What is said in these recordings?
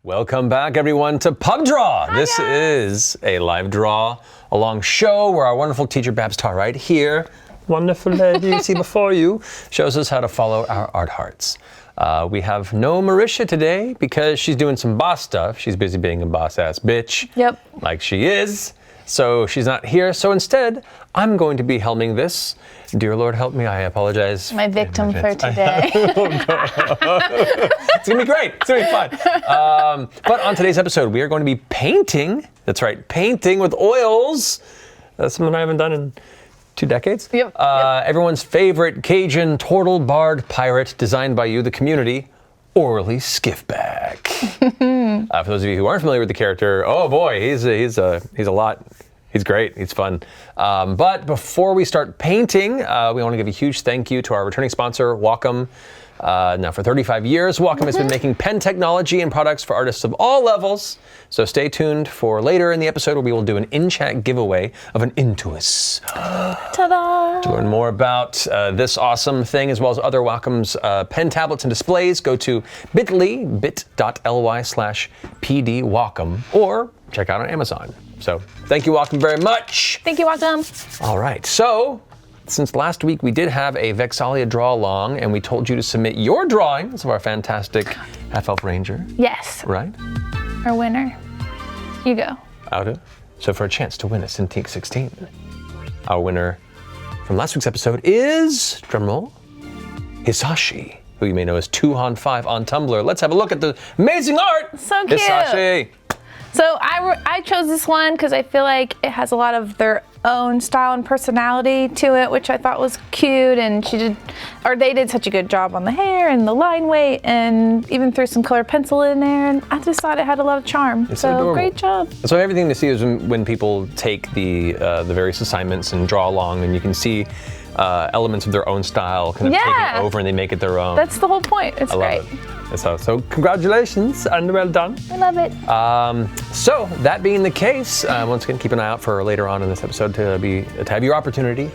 Welcome back, everyone, to Pub Draw. This is a live draw along show where our wonderful teacher, Babs Tarr, right here, wonderful lady you see before you, shows us how to follow our art hearts. We have no Marisha today because she's doing some boss stuff. She's busy being a boss-ass bitch. Yep. Like she is. So she's not here. So instead, I'm going to be helming this. Dear Lord, help me. I apologize. My victim for today. It's going to be great. It's going to be fun. But on today's episode, we are going to be painting. That's right, painting with oils. That's something I haven't done in 2 decades. Yep. Everyone's favorite Cajun turtle-barred pirate designed by you, the community, Orly Skiffback. For those of you who aren't familiar with the character, oh boy, he's a lot. He's great. He's fun. But before we start painting, we want to give a huge thank you to our returning sponsor, Wacom. Now, for 35 years, Wacom has been making pen technology and products for artists of all levels. So stay tuned for later in the episode where we will do an in-chat giveaway of an Intuos. Ta-da! To learn more about this awesome thing, as well as other Wacom's pen tablets and displays, go to bit.ly/PD Wacom, or check out on Amazon. So thank you, Wacom, very much. Thank you, Wacom. All right, so since last week we did have a Vexalia draw along, and we told you to submit your drawings of our fantastic half-elf ranger. Yes. Right? Our winner. You go. Auto. So for a chance to win a Cintiq 16, our winner from last week's episode is, drumroll, Hisashi, who you may know as 2on5 on Tumblr. Let's have a look at the amazing art. So cute. Hisashi. So I chose this one because I feel like it has a lot of their own style and personality to it, which I thought was cute, and they did such a good job on the hair and the line weight, and even threw some colored pencil in there, and I just thought it had a lot of charm. It's so adorable. Great job. So everything to see is when people take the various assignments and draw along, and you can see elements of their own style kind of taking over, and they make it their own. That's the whole point. It's great. Love it. So congratulations and well done. I love it. So that being the case, once again, keep an eye out for later on in this episode to have your opportunity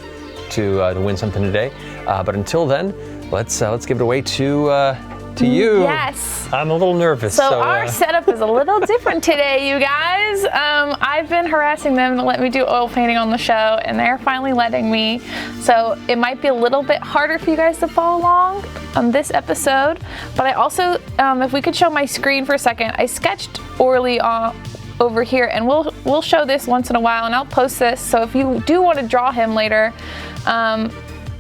to win something today. But until then, let's give it away to you. Yes. I'm a little nervous. So our setup is a little different today, you guys. I've been harassing them to let me do oil painting on the show, and they're finally letting me. So it might be a little bit harder for you guys to follow along on this episode. But I also, if we could show my screen for a second, I sketched Orly over here, and we'll show this once in a while, and I'll post this. So if you do want to draw him later,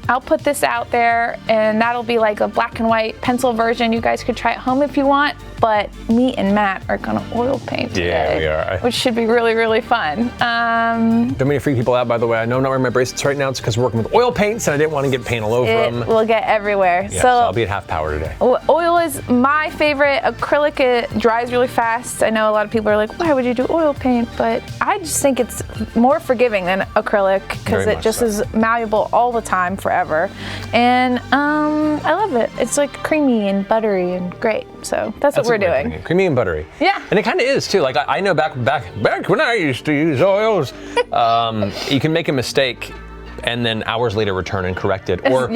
I'll put this out there, and that'll be like a black and white pencil version. You guys could try it home if you want, but me and Matt are gonna oil paint today. Yeah, we are. Which should be really, really fun. Don't mean to freak people out, by the way. I know I'm not wearing my bracelets right now. It's because we're working with oil paints, and I didn't want to get paint all over them. It will get everywhere. Yeah, so I'll be at half power today. Oil is my favorite. Acrylic, it dries really fast. I know a lot of people are like, why would you do oil paint? But I just think it's more forgiving than acrylic because it just is malleable all the time, forever. And I love it. It's like creamy and buttery and great. So that's what we're doing. Creamy and buttery. Yeah. And it kind of is too. Like I know back when I used to use oils, you can make a mistake and then hours later return and correct it, or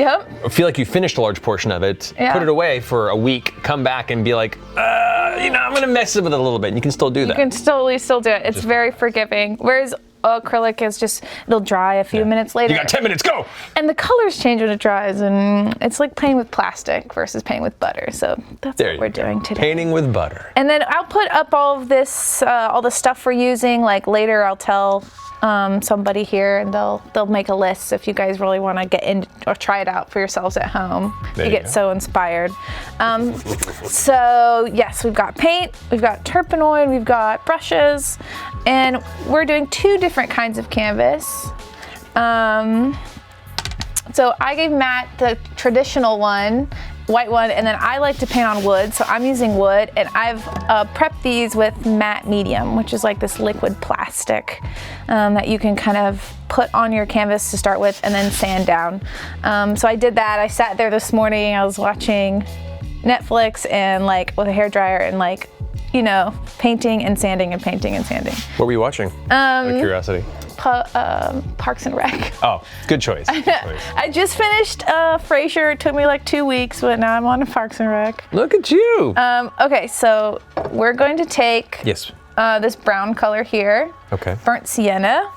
feel like you finished a large portion of it, put it away for a week, come back and be like, I'm gonna mess with it a little bit, and you can still do that. You can still do it. It's very forgiving. Whereas acrylic is it'll dry a few minutes later. You got 10 minutes, go! And the colors change when it dries, and it's like painting with plastic versus painting with butter. So that's what we're doing today. Painting with butter. And then I'll put up all of this, all the stuff we're using. Like later, I'll tell somebody here, and they'll make a list if you guys really want to get in or try it out for yourselves at home. You get so inspired. So yes, we've got paint, we've got turpenoid, we've got brushes, and we're doing 2 different kinds of canvas. So I gave Matt the traditional one, white one, and then I like to paint on wood, so I'm using wood, and I've prepped these with matte medium, which is like this liquid plastic that you can kind of put on your canvas to start with and then sand down. So I did that. I sat there this morning, I was watching Netflix and like with a hairdryer and like you know, painting and sanding and painting and sanding. What were you watching? Out of curiosity. Parks and Rec. Oh, good choice. Good choice. I just finished Frasier. It took me like 2 weeks, but now I'm on Parks and Rec. Look at you. Okay, so we're going to take Yes. this brown color here, Okay. burnt sienna.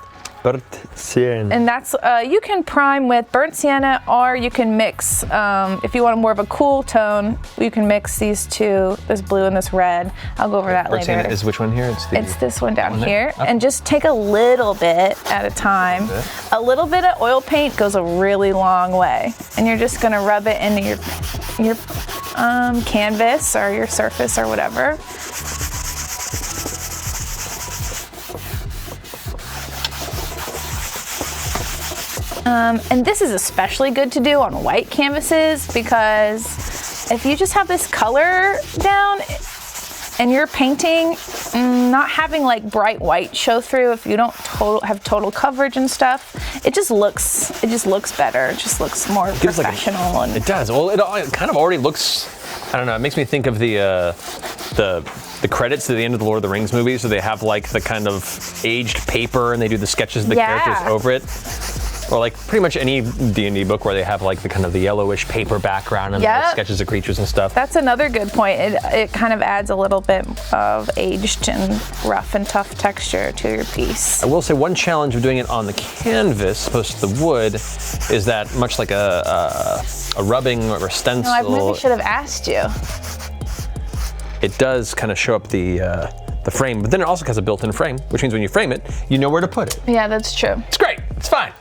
Burnt sienna. And that's, you can prime with burnt sienna, or you can mix, if you want more of a cool tone, you can mix these two, this blue and this red. I'll go over that Burnt later. sienna is which one here? It's this one down here. Okay. And just take a little bit at a time. A little bit of oil paint goes a really long way. And you're just gonna rub it into your canvas or your surface or whatever. And this is especially good to do on white canvases, because if you just have this color down and you're painting, not having like bright white show through, if you don't have total coverage and stuff, it just looks better. It just looks more professional. It does. Well, it kind of already looks, I don't know, it makes me think of the credits at the end of the Lord of the Rings movies, so they have like the kind of aged paper and they do the sketches of the characters over it. Or like pretty much any D&D book where they have like the kind of the yellowish paper background and the sketches of creatures and stuff. That's another good point. It kind of adds a little bit of aged and rough and tough texture to your piece. I will say one challenge of doing it on the canvas, opposed to the wood, is that much like a rubbing or a stencil. No, I maybe should have asked you. It does kind of show up the frame, but then it also has a built-in frame, which means when you frame it, you know where to put it. Yeah, that's true. It's great. It's fine.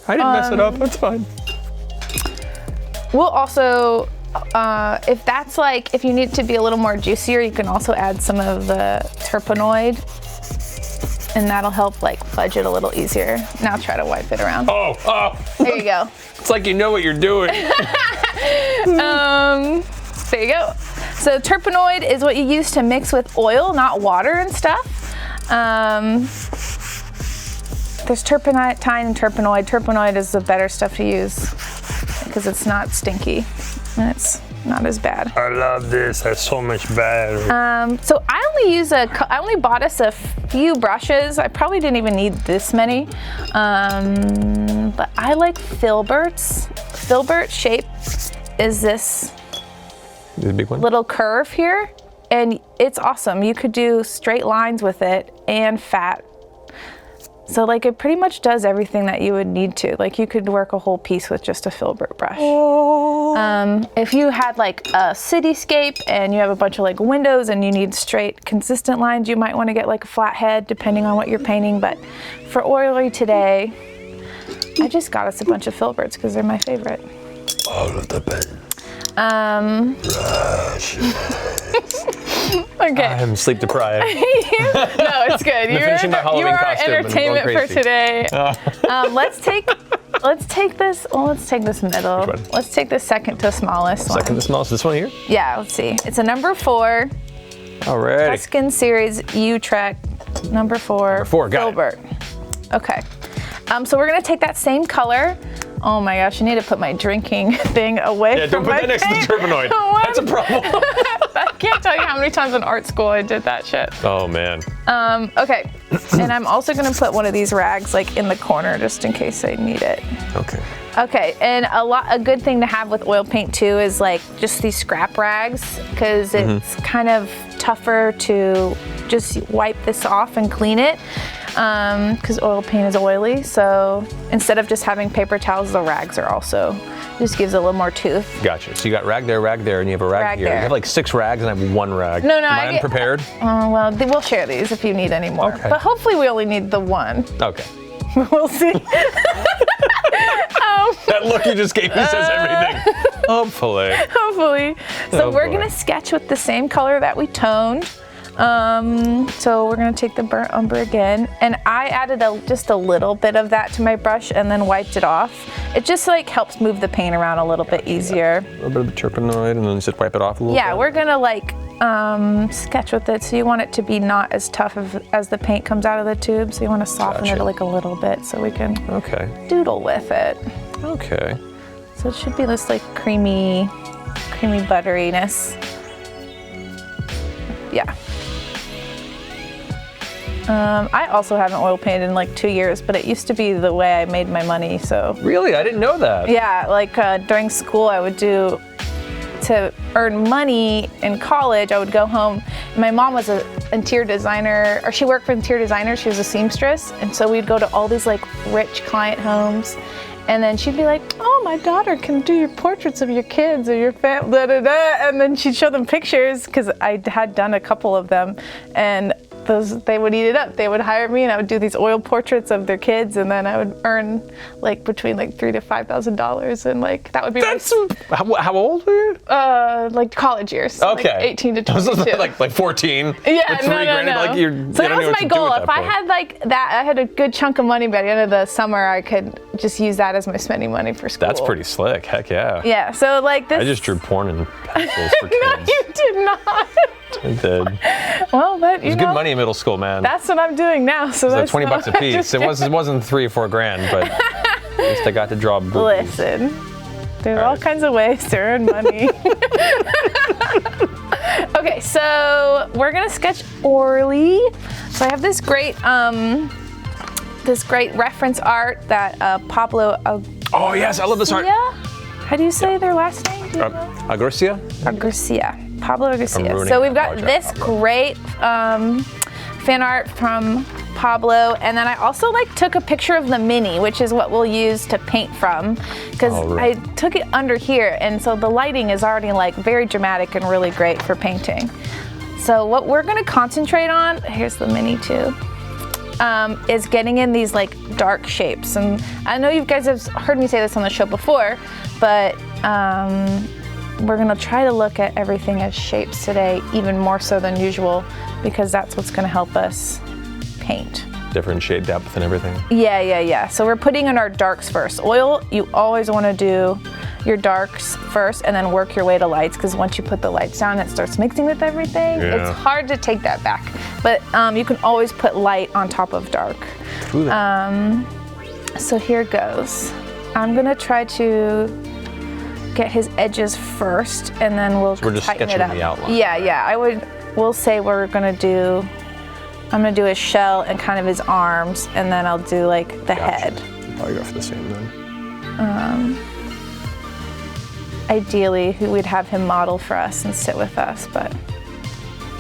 I didn't mess it up. That's fine. We'll also, if that's like, if you need it to be a little more juicier, you can also add some of the terpenoid, and that'll help like fudge it a little easier. Now try to wipe it around. Oh. There you go. It's like you know what you're doing. There you go. So terpenoid is what you use to mix with oil, not water and stuff. There's turpentine and terpenoid. Terpenoid is the better stuff to use because it's not stinky and it's not as bad. I love this. There's so much better. So I only bought us a few brushes. I probably didn't even need this many, but I like filberts. Filbert shape is this big one? Little curve here, and it's awesome. You could do straight lines with it and fat. So like it pretty much does everything that you would need to. Like you could work a whole piece with just a filbert brush. If you had like a cityscape and you have a bunch of like windows and you need straight consistent lines, you might want to get like a flat head depending on what you're painting. But for Orly today, I just got us a bunch of filberts because they're my favorite. All of the best. Okay. I'm sleep deprived. No, it's good. finishing my Halloween you are costume and going entertainment for crazy. today. Let's take this. Well, let's take this middle. Which one? Let's take the second to smallest one. Second to smallest. This one here? Yeah, let's see. It's a number 4. Alrighty. Tuscan Series Utrecht, number 4. Number 4, got it. Filbert. Okay. So we're gonna take that same color. Oh my gosh, I need to put my drinking thing away. Yeah, don't put that next to the terpenoid. That's a problem. I can't tell you how many times in art school I did that shit. Oh man. Okay, and I'm also gonna put one of these rags like in the corner just in case I need it. Okay. Okay, and a good thing to have with oil paint too is like just these scrap rags, because it's kind of tougher to just wipe this off and clean it, because oil paint is oily. So instead of just having paper towels, the rags are also, just gives it a little more tooth. Gotcha. So you got rag there, and you have a rag here. there. You have like 6 rags, and I have 1 rag. No, Am I I get- unprepared? Well, we'll share these if you need any more. Okay. But hopefully we only need the one. Okay. We'll see. That look you just gave me says everything. Hopefully. Hopefully. So Oh, we're boy. gonna sketch with the same color that we toned. So we're gonna take the burnt umber again, and I added just a little bit of that to my brush and then wiped it off. It just like helps move the paint around a little bit easier. A little bit of the terpenoid, and then just wipe it off a little bit. Yeah, we're gonna like sketch with it, so you want it to be not as tough as the paint comes out of the tube, so you want to soften Gotcha. it like a little bit so we can Okay. doodle with it. Okay. So it should be this like creamy butteriness. Yeah. I also haven't oil painted in like 2 years, but it used to be the way I made my money, so. Really? I didn't know that. Yeah, like during school I would do, to earn money in college, I would go home. My mom was an interior designer, or she worked for interior designers, she was a seamstress, and so we'd go to all these like rich client homes, and then she'd be like, oh, my daughter can do your portraits of your kids or your family, da, da, da. And then she'd show them pictures, because I had done a couple of them, and they would eat it up. They would hire me and I would do these oil portraits of their kids, and then I would earn like between like $3,000 to $5,000, and like that would be how old were you? Like college years. So Okay. Like 18 to 22. like 14. Yeah, with no. Like you're, so you that don't know was what my to do goal. at If that I point. had like that, I had a good chunk of money by the end of the summer, I could just use that as my spending money for school. That's pretty slick. Heck yeah. Yeah. So like this. I just drew porn and pencils for No, kids. you did not. I did. Well, but you It was good money in middle school, man. That's what I'm doing now. So It was that's like 20 not bucks a what I piece. just It did. wasn't $3 or $4 grand, but at least I got to draw boobies. Listen, there's all right. kinds of ways to earn money. Okay, so we're gonna sketch Orly. So I have this great reference art that Pablo. Oh yes, I love this art. How do you say their last name? Do you know? Garcia? Garcia. Pablo Garcia. ruining So it. we've got Apologize, this Pablo. great fan art from Pablo, and then I also like took a picture of the Mini, which is what we'll use to paint from, because Oh, right. I took it under here, and so the lighting is already like very dramatic and really great for painting. So what we're gonna concentrate on, here's the Mini too, is getting in these like dark shapes. And I know you guys have heard me say this on the show before, but we're gonna try to look at everything as shapes today, even more so than usual, because that's what's gonna help us paint. Different shade depth and everything. Yeah. So we're putting in our darks first. Oil, you always wanna do your darks first and then work your way to lights, because once you put the lights down, it starts mixing with everything. Yeah. It's hard to take that back, but you can always put light on top of dark. Ooh, So here goes. I'm gonna try to get his edges first, and then we'll we're just tighten it sketching up. the outline. Yeah. We'll say I'm gonna do his shell and kind of his arms, and then I'll do like the head. Probably go for the same then. Ideally, we'd have him model for us and sit with us, but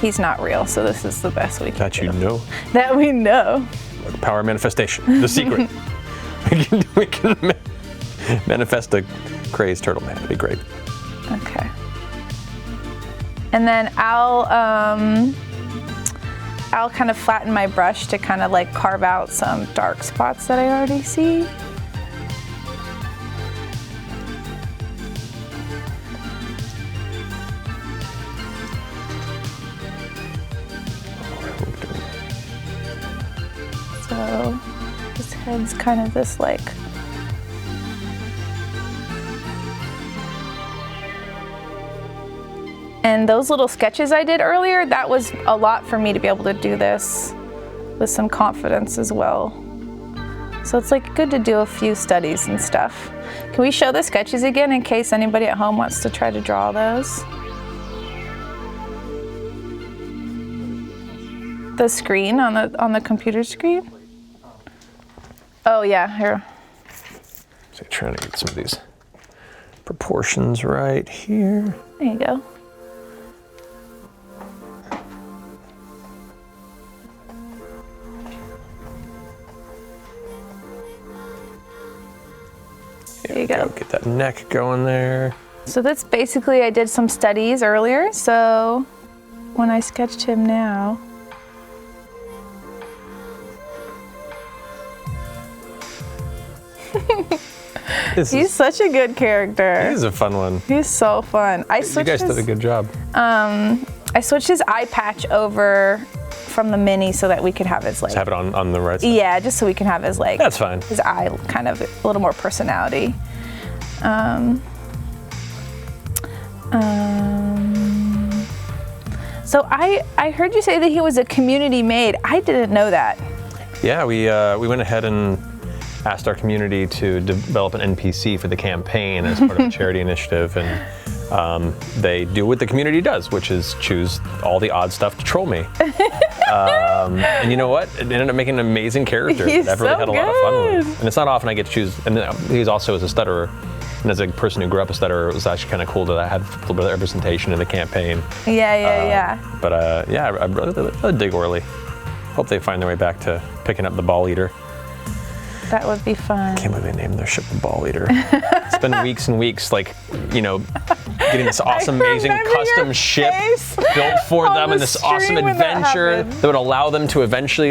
he's not real, so this is the best we can That do. you know. That we know. Power manifestation. The secret. we can manifest a crazed turtle man. It'd be great. Okay. And then I'll kind of flatten my brush to kind of like carve out some dark spots that I already see. So his head's kind of this like And those little sketches I did earlier, that was a lot for me to be able to do this with some confidence as well. So it's like good to do a few studies and stuff. Can we show the sketches again in case anybody at home wants to try to draw those? The screen on the computer screen? Oh yeah, here. So trying to get some of these proportions right here. There you go. There you go. Get that neck going there. So that's basically, I did some studies earlier, so when I sketched him now. He's such a good character. He's a fun one. He's so fun. You guys did a good job. I switched his eye patch over from the Mini so that we could have his like. Just have it on the right side. Yeah, just so we can have his like. That's fine. His eye kind of a little more personality. So I heard you say that he was a community made. I didn't know that. Yeah, we went ahead and asked our community to develop an NPC for the campaign as part of a charity initiative, and they do what the community does, which is choose all the odd stuff to troll me. And you know what? It ended up making an amazing character He's that I've really so had a lot of fun good. with. And it's not often I get to choose, and then he's also as a stutterer. And as a person who grew up a stutterer, it was actually kind of cool that I had a little bit of representation in the campaign. Yeah. But I really dig Orly. Hope they find their way back to picking up the Ball Eater. That would be fun. Can't believe they named their ship the Ball Eater. It's been weeks and weeks, like, getting this awesome, amazing remember custom your ship face built for on them the and this awesome stream when that adventure happened. that would allow them to eventually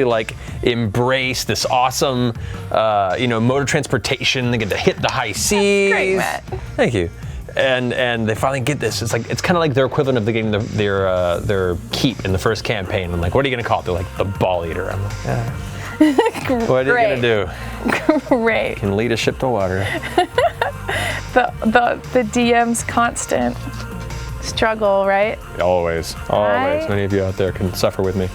embrace this awesome, motor transportation. They get to hit the high seas. Great, Matt. Thank you. And they finally get this. It's kind of like their equivalent of getting their keep in the first campaign. I'm like, what are you gonna call it? They're like the Ball Eater. I'm like, yeah. What are you gonna do? Great. Can lead a ship to water. The DM's constant struggle, right? Always. Many of you out there can suffer with me.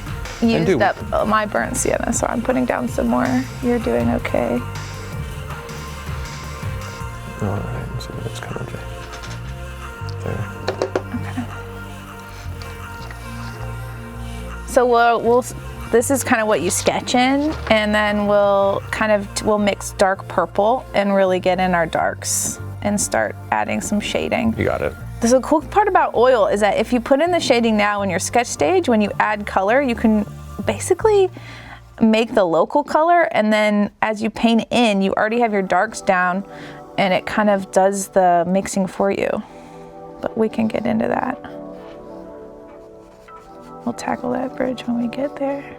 Used up my burnt sienna, so I'm putting down some more. You're doing okay. All right, so that's kind of there. Okay. So we'll this is kind of what you sketch in, and then we'll mix dark purple and really get in our darks and start adding some shading. You got it. The cool part about oil is that if you put in the shading now in your sketch stage, when you add color, you can basically make the local color, and then as you paint in, you already have your darks down, and it kind of does the mixing for you. But we can get into that. We'll tackle that bridge when we get there.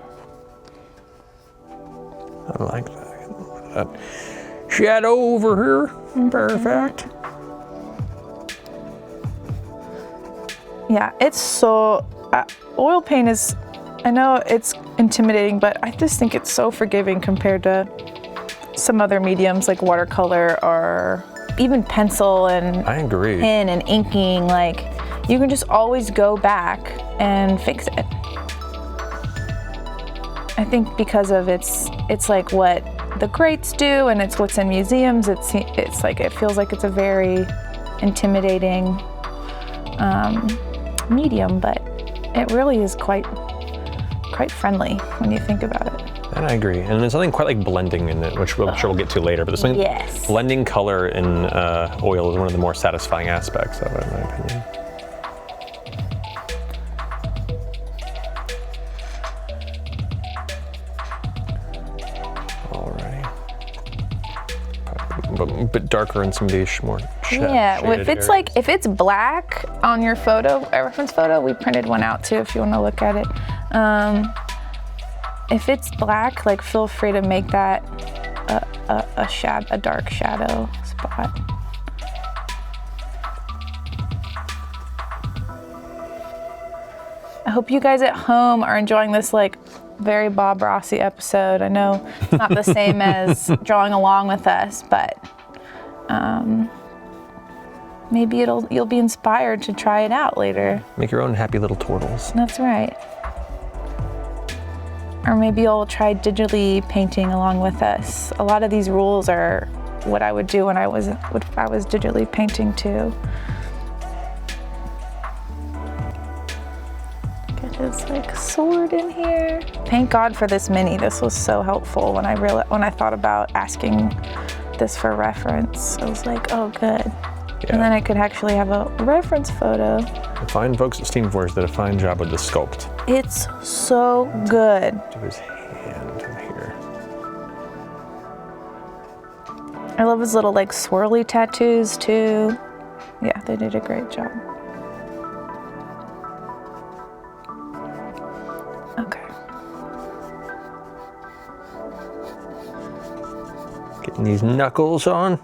I like that. Shadow over here. Perfect. Yeah, it's so, oil paint is, I know it's intimidating, but I just think it's so forgiving compared to some other mediums like watercolor or even pencil and I agree. pen and inking. Like, you can just always go back and fix it. I think because of it's like what the greats do, and it's what's in museums. It's like, it feels like it's a very intimidating medium, but it really is quite friendly when you think about it. And I agree. And there's something quite like blending in it, which I'm sure we'll get to later. But there's something, yes. Blending color in oil is one of the more satisfying aspects of it, in my opinion. A bit darker in some of these more Yeah, if it's areas. if it's black on your photo, a reference photo, we printed one out too if you want to look at it. If it's black, like, feel free to make that a dark shadow spot. I hope you guys at home are enjoying this very Bob Rossi episode. I know it's not the same as drawing along with us, but maybe you'll be inspired to try it out later. Make your own happy little turtles. That's right. Or maybe you'll try digitally painting along with us. A lot of these rules are what I would do when I was digitally painting too. Get his sword in here. Thank God for this mini. This was so helpful when I thought about asking this for reference. I was like, oh, good. Yeah. And then I could actually have a reference photo. The fine folks at Steamforce did a fine job with the sculpt. It's so good. To his hand in here. I love his little swirly tattoos too. Yeah, they did a great job. Okay. Getting these knuckles on.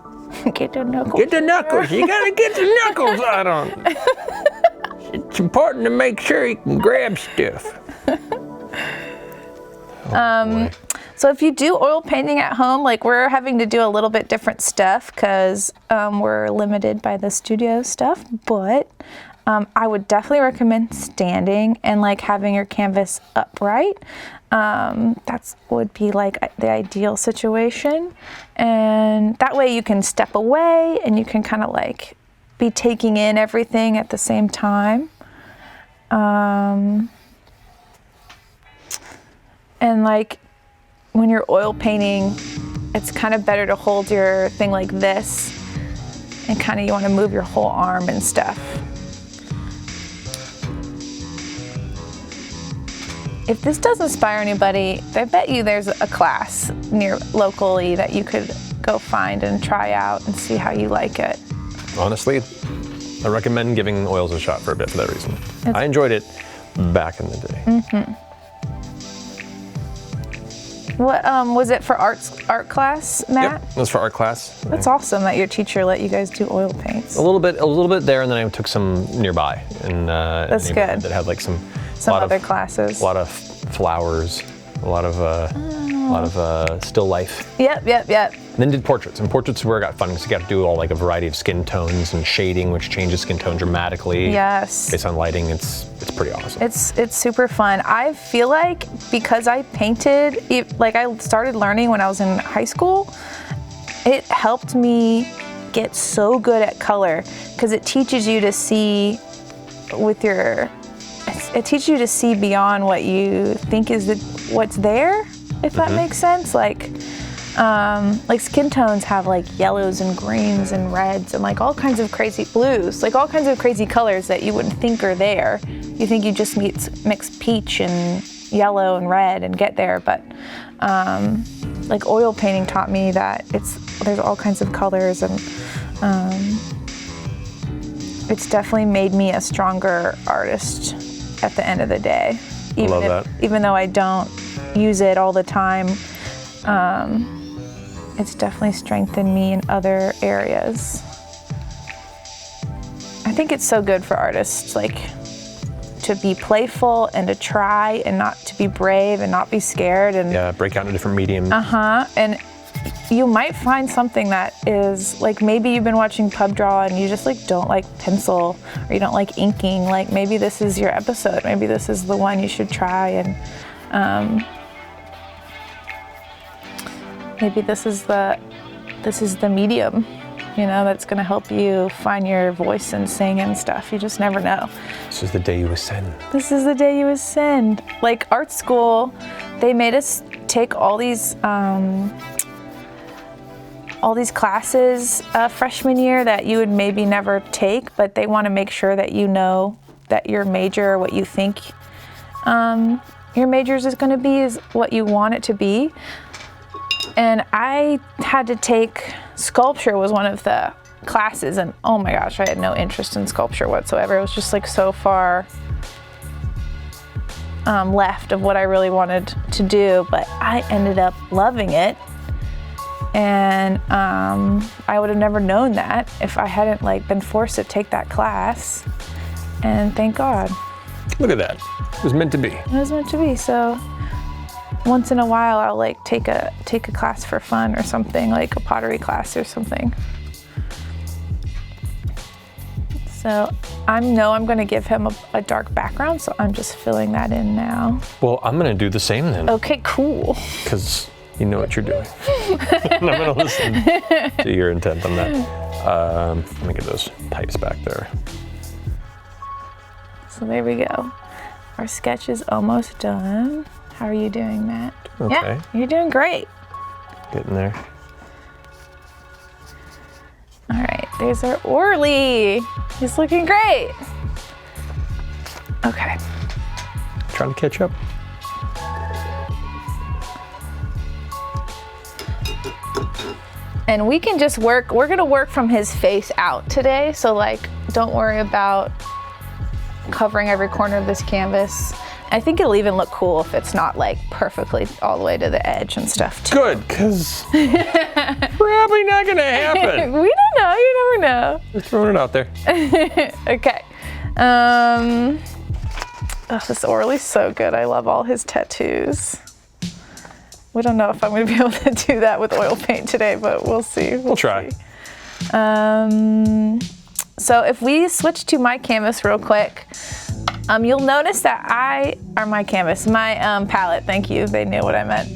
Get the knuckles. Get the knuckles. You gotta get the knuckles out on. It's important to make sure you can grab stuff. So if you do oil painting at home, we're having to do a little bit different stuff because we're limited by the studio stuff, but I would definitely recommend standing and having your canvas upright. That would be the ideal situation. And that way you can step away and you can kind of be taking in everything at the same time. And like when you're oil painting, it's kind of better to hold your thing like this, and kind of you want to move your whole arm and stuff. If this does inspire anybody, I bet you there's a class near locally that you could go find and try out and see how you like it. Honestly, I recommend giving oils a shot for a bit for that reason. I enjoyed it back in the day. Mm-hmm. What was it for art class, Matt? Yep, it was for art class. That's awesome that your teacher let you guys do oil paints. A little bit there, and then I took some nearby. And that's good. That had like some other classes. A lot of flowers, a lot of still life. Yep. And then did portraits, and portraits is where it got fun because you got to do all like a variety of skin tones and shading, which changes skin tone dramatically. Yes. Based on lighting, it's pretty awesome. It's super fun. I feel like because I painted, like I started learning when I was in high school, it helped me get so good at color because it teaches you to see it teaches you to see beyond what you think is what's there, if that makes sense. Like skin tones have like yellows and greens and reds and like all kinds of crazy blues, like all kinds of crazy colors that you wouldn't think are there. You think you just mix peach and yellow and red and get there, but like oil painting taught me that there's all kinds of colors, and it's definitely made me a stronger artist at the end of the day. Even though I don't use it all the time, it's definitely strengthened me in other areas. I think it's so good for artists, like, to be playful and to try and not to be brave and not be scared and break out into different mediums. And you might find something that is like, maybe you've been watching pub draw and you just like don't like pencil or you don't like inking. Like maybe this is your episode. Maybe this is the one you should try, and maybe this is the medium, that's gonna help you find your voice and sing and stuff. You just never know. This is the day you ascend. This is the day you ascend. Like art school, they made us take all these classes freshman year that you would maybe never take, but they want to make sure that you know that your major, what you think your majors is going to be, is what you want it to be. And I had to take sculpture, was one of the classes, and oh my gosh, I had no interest in sculpture whatsoever. It was just like so far left of what I really wanted to do, but I ended up loving it. And I would have never known that if I hadn't been forced to take that class. And thank God. Look at that. It was meant to be. It was meant to be. So once in a while, I'll take a class for fun or something, like a pottery class or something. So I'm going to give him a dark background, so I'm just filling that in now. Well, I'm going to do the same then. Okay, cool. Because you know what you're doing. And I'm going to listen to your intent on that. Let me get those pipes back there. So there we go. Our sketch is almost done. How are you doing, Matt? Okay. Yeah, you're doing great. Getting there. All right, there's our Orly. He's looking great. Okay. Trying to catch up. And we can just work, we're gonna work from his face out today. So don't worry about covering every corner of this canvas. I think it'll even look cool if it's not perfectly all the way to the edge and stuff too. Good, because probably not gonna happen. We don't know, you never know. Just throwing it out there. Okay. This Orly's so good. I love all his tattoos. We don't know if I'm gonna be able to do that with oil paint today, but we'll see. We'll try. So if we switch to my canvas real quick, you'll notice that my palette, thank you, they knew what I meant.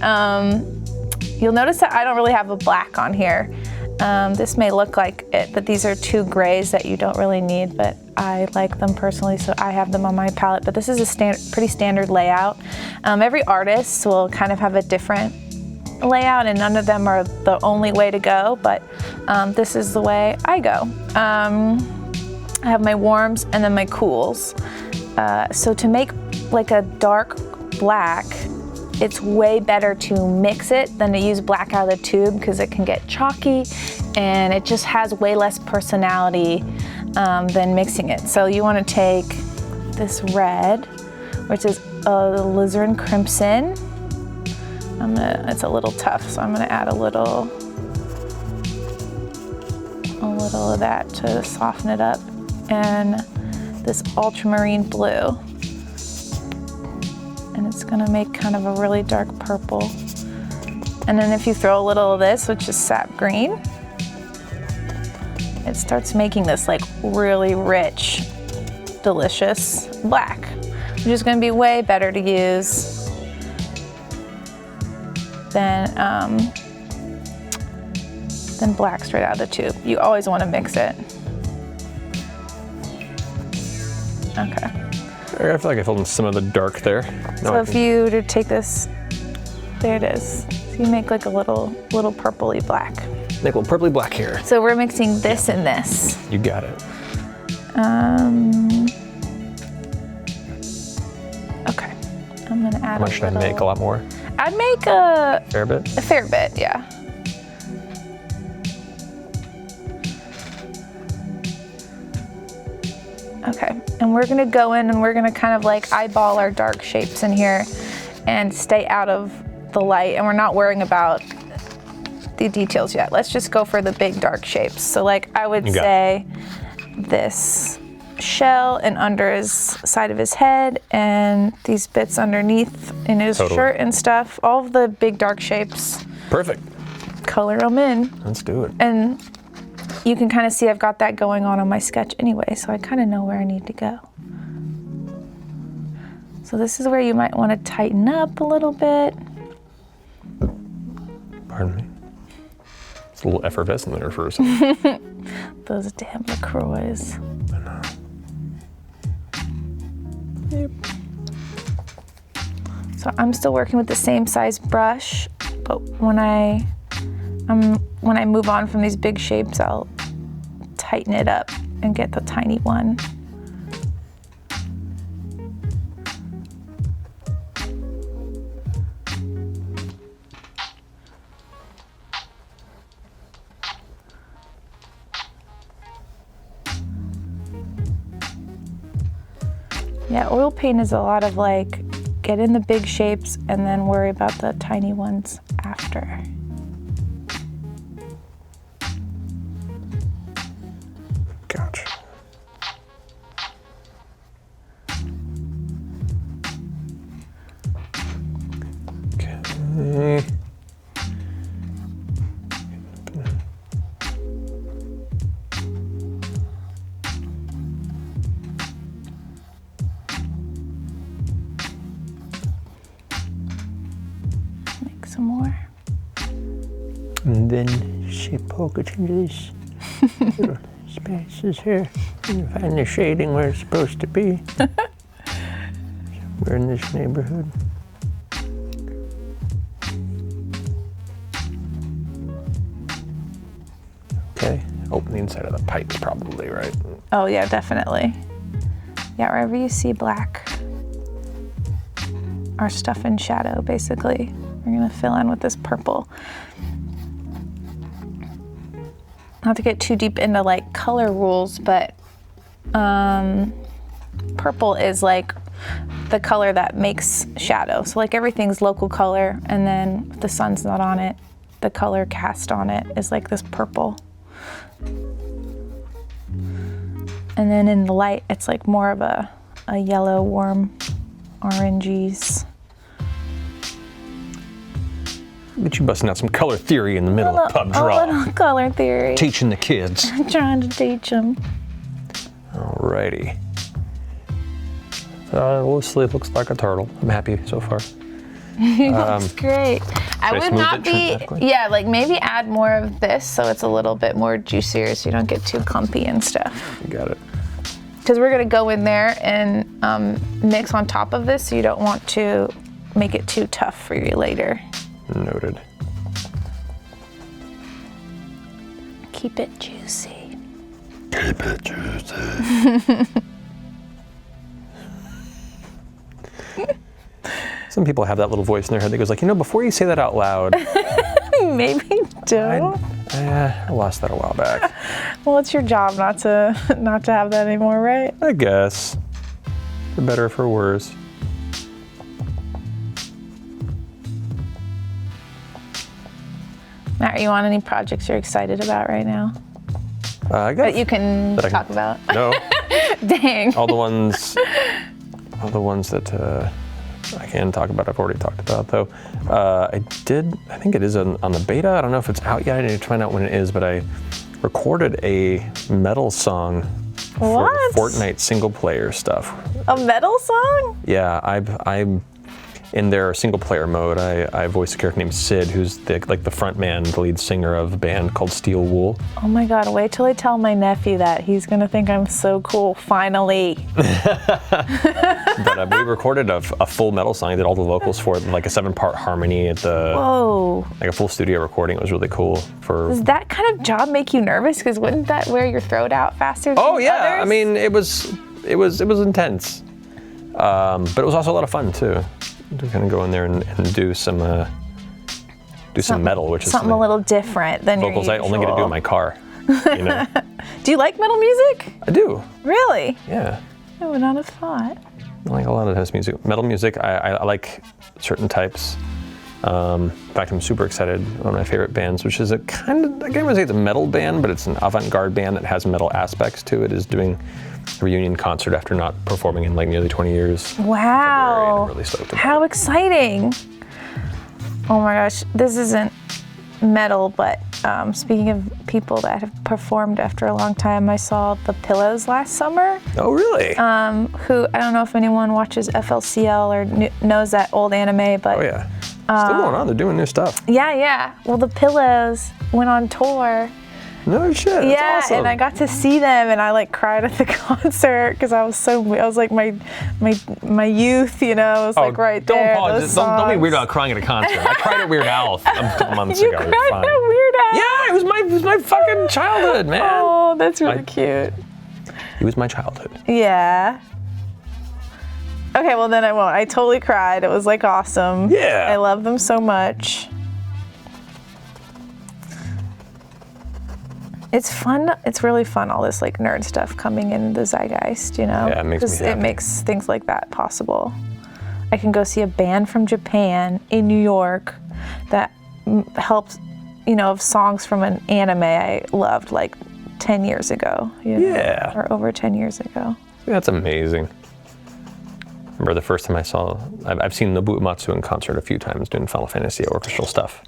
You'll notice that I don't really have a black on here. This may look like it, but these are 2 grays that you don't really need, but I like them personally, so I have them on my palette. But this is a pretty standard layout. Every artist will kind of have a different layout, and none of them are the only way to go, but this is the way I go. I have my warms and then my cools. So to make like a dark black, it's way better to mix it than to use black out of the tube because it can get chalky and it just has way less personality than mixing it. So you want to take this red, which is a alizarin crimson. It's a little tough, so I'm gonna add a little of that to soften it up, and this ultramarine blue. And it's gonna make kind of a really dark purple. And then if you throw a little of this, which is sap green, it starts making this like really rich, delicious black, which is gonna be way better to use than black straight out of the tube. You always wanna mix it. Okay. I feel like I filled in some of the dark there. So if you to take this, there it is. So you make like a little purpley black. Make a little purpley black here. So we're mixing this and this. You got it. Okay. I'm gonna add How much should I make? A lot more? I'd make a fair bit. A fair bit, yeah. Okay, and we're gonna go in and we're gonna kind of like eyeball our dark shapes in here and stay out of the light, and we're not worrying about the details yet. Let's just go for the big dark shapes. So like I would say this shell and under his side of his head and these bits underneath in his shirt and stuff, all of the big dark shapes. Perfect. Color them in. Let's do it. And you can kind of see I've got that going on my sketch anyway, so I kind of know where I need to go. So this is where you might want to tighten up a little bit. Pardon me. It's a little effervescent there for a second. Those damn LaCroix. I know. Yep. So I'm still working with the same size brush, but when I move on from these big shapes, I'll tighten it up and get the tiny one. Yeah, oil paint is a lot of like, get in the big shapes and then worry about the tiny ones after. Gotcha. Okay. Make some more. And then she poke it into these little spaces here. And find the shading where it's supposed to be. We're in this neighborhood. Okay. Open the inside of the pipes probably, right? Oh yeah, definitely. Yeah, wherever you see black or stuff in shadow, basically, we're gonna fill in with this purple. Not to get too deep into like color rules, but purple is like the color that makes shadow. So like everything's local color, and then if the sun's not on it, the color cast on it is like this purple. And then in the light, it's like more of a yellow, warm, oranges. Get you busting out some color theory in the middle of pub draw. A little color theory. Teaching the kids. I'm trying to teach them. Alrighty. Loosely it looks like a turtle. I'm happy so far. Looks great. I would smooth not it be, dramatically? yeah, like maybe add more of this so it's a little bit more juicier so you don't get too clumpy and stuff. You got it. Because we're gonna go in there and mix on top of this, so you don't want to make it too tough for you later. Noted. Keep it juicy. Keep it juicy. Some people have that little voice in their head that goes like, before you say that out loud, Maybe don't. I lost that a while back. Well, it's your job not to have that anymore, right? I guess. For better or for worse. Matt, are you on any projects you're excited about right now I guess. that you can That I can- talk about? No. Dang. All the ones that I can talk about, I've already talked about though. I think it is on the beta. I don't know if it's out yet. I need to find out when it is, but I recorded a metal song for What? the Fortnite single player stuff. A metal song? Yeah, I'm in their single player mode. I voiced a character named Sid, who's the front man, the lead singer of a band called Steel Wool. Oh my God, wait till I tell my nephew that. He's gonna think I'm so cool, finally. But we recorded a full metal song. I did all the vocals for it, like a 7-part harmony at Whoa. like a full studio recording. It was really cool. Does that kind of job make you nervous? Because wouldn't that wear your throat out faster than Oh yeah, others? I mean it was intense, but it was also a lot of fun too. To kind of go in there and do some metal, which is something a little different than vocals your I only get to do in my car. Do you like metal music? I do. Really? Yeah. I would not have thought. I like a lot of music. Metal music, I like certain types. In fact, I'm super excited. One of my favorite bands, which is I can't even say it's a metal band, but it's an avant-garde band that has metal aspects to it, is doing a reunion concert after not performing in like nearly 20 years. Wow. I'm really stoked about How it. exciting. Oh my gosh, this isn't metal, but speaking of people that have performed after a long time, I saw The Pillows last summer. Oh, really? Who, I don't know if anyone watches FLCL or knows that old anime, but Oh, yeah. Still going on. They're doing new stuff. yeah. Well, The Pillows went on tour. No shit. That's Yeah, awesome. and I got to see them, and I like cried at the concert because I was like my youth, was like right don't there. Apologize. those Don't be songs. weird about crying at a concert. I cried at Weird Al a couple months You ago. cried You're fine. at Weird Al? Yeah, it was my fucking childhood, man. Oh, that's really cute. It was my childhood. Yeah. Okay, well then I won't. I totally cried. It was like awesome. Yeah. I love them so much. It's fun. It's really fun, all this like nerd stuff coming in the zeitgeist, Yeah, it makes me 'Cause happy. it makes things like that possible. I can go see a band from Japan in New York that helped, of songs from an anime I loved like 10 years ago. Yeah. Or over 10 years ago. That's amazing. Remember the first time I've seen Nobuo Uematsu in concert a few times doing Final Fantasy orchestral stuff.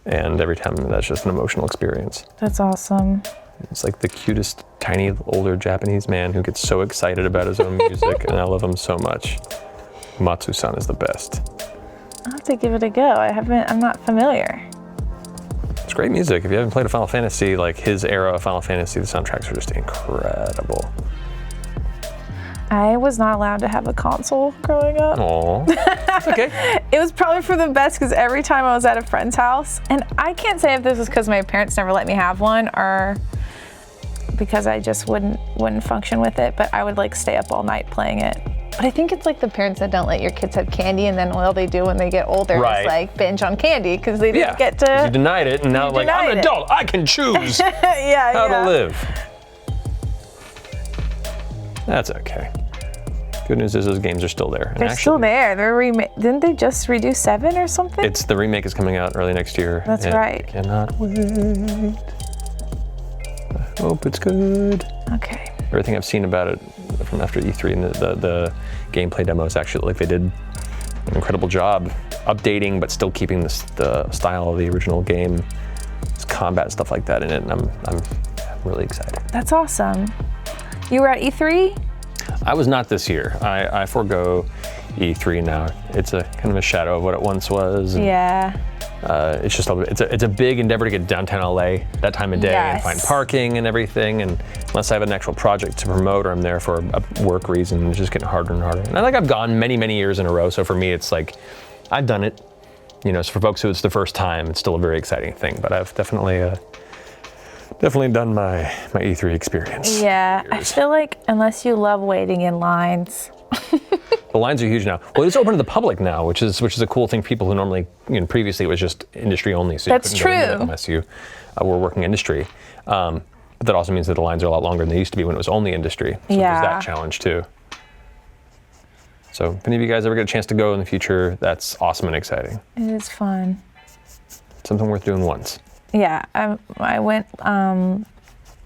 And every time that's just an emotional experience. That's awesome. It's like the cutest, tiny, older Japanese man who gets so excited about his own music, and I love him so much. Matsu-san is the best. I'll have to give it a go. I'm not familiar. It's great music. If you haven't played a Final Fantasy, like his era of Final Fantasy, the soundtracks are just incredible. I was not allowed to have a console growing up. Aww. It's okay. It was probably for the best because every time I was at a friend's house, and I can't say if this was because my parents never let me have one or because I just wouldn't function with it, but I would like stay up all night playing it. But I think it's like the parents that don't let your kids have candy, and then all they do when they get older Right. is like binge on candy because they didn't get to. You denied it, and now like, I'm an denied it. adult. I can choose yeah, how yeah. to live. That's okay. Good news is those games are still there. And They're actually, still there. Didn't they just redo 7 or something? The remake is coming out early next year. That's and right. I cannot wait. I hope it's good. Okay. Everything I've seen about it from after E3 and the gameplay demos actually look like they did an incredible job updating, but still keeping the style of the original game. There's combat stuff like that in it, and I'm really excited. That's awesome. You were at E3? I was not this year. I forego E3 now. It's a kind of a shadow of what it once was. And, Yeah. it's just it's a big endeavor to get downtown LA that time of day and find parking and everything. And unless I have an actual project to promote or I'm there for a work reason, it's just getting harder and harder. And I think I've gone many, many years in a row. So for me, it's like I've done it. You know, so for folks who it's the first time, it's still a very exciting thing. But I've definitely done my E3 experience. Yeah, I feel like unless you love waiting in lines. The lines are huge now. Well, it's open to the public now, which is a cool thing. People who normally, previously it was just industry only, so That's you couldn't go into true. it unless you were working industry. But that also means that the lines are a lot longer than they used to be when it was only industry. So there's that challenge too. So if any of you guys ever get a chance to go in the future, that's awesome and exciting. It is fun. Something worth doing once. Yeah, I went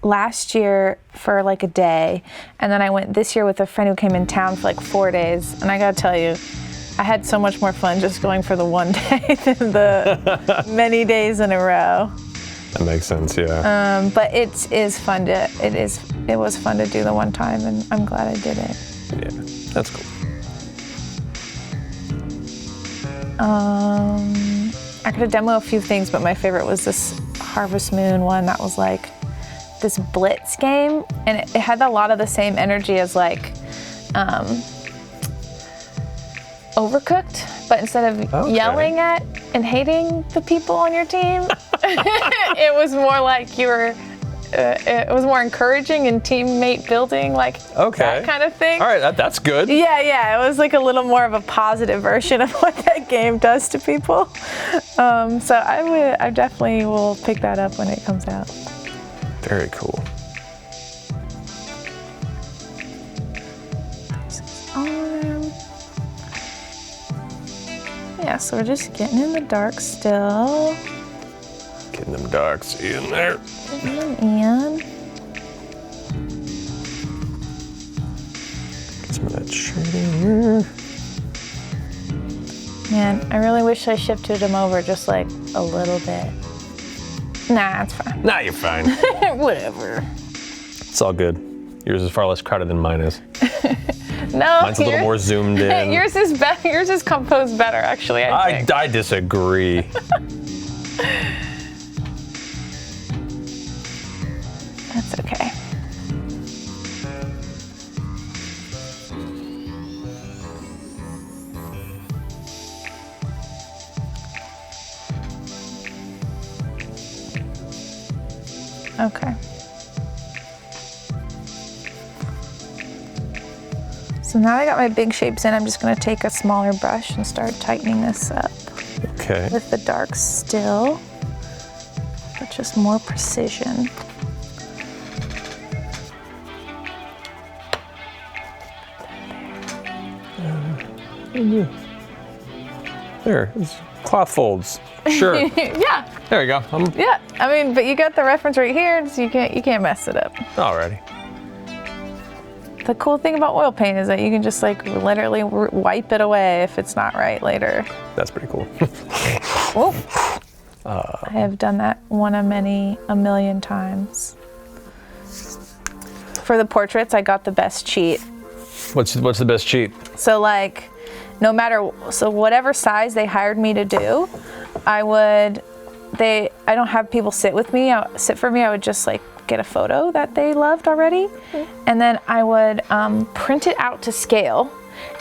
last year for like a day, and then I went this year with a friend who came in town for like 4 days. And I gotta tell you, I had so much more fun just going for the one day than the many days in a row. That makes sense, yeah. But it was fun to do the one time, and I'm glad I did it. Yeah, that's cool. I could demo a few things, but my favorite was this Harvest Moon one that was like this blitz game, and it had a lot of the same energy as like Overcooked, but instead of yelling at and hating the people on your team, it was more like you were. It was more encouraging and teammate building, like that kind of thing. All right, that's good. Yeah, it was like a little more of a positive version of what that game does to people. So I definitely will pick that up when it comes out. Very cool. Yeah, so we're just getting in the dark still. Getting them darks in there. And Get some of that shading here. man, I really wish I shifted them over just like a little bit. Nah, it's fine. Nah, you're fine. Whatever. It's all good. Yours is far less crowded than mine is. No, Mine's a little more zoomed in. Yours is better. Yours is composed better, actually. I think. I disagree. That's okay. Okay. So now I got my big shapes in, I'm just going to take a smaller brush and start tightening this up. Okay. With the darks still, but just more precision. There, it's cloth folds. Sure. Yeah. There you go. Yeah. I mean, but you got the reference right here, so you can't mess it up. Alrighty. The cool thing about oil paint is that you can just like literally wipe it away if it's not right later. That's pretty cool. Oh. I have done that a million times. For the portraits, I got the best cheat. What's the best cheat? So like, whatever size they hired me to do, I don't have people sit for me. I would just like get a photo that they loved already. And then I would print it out to scale.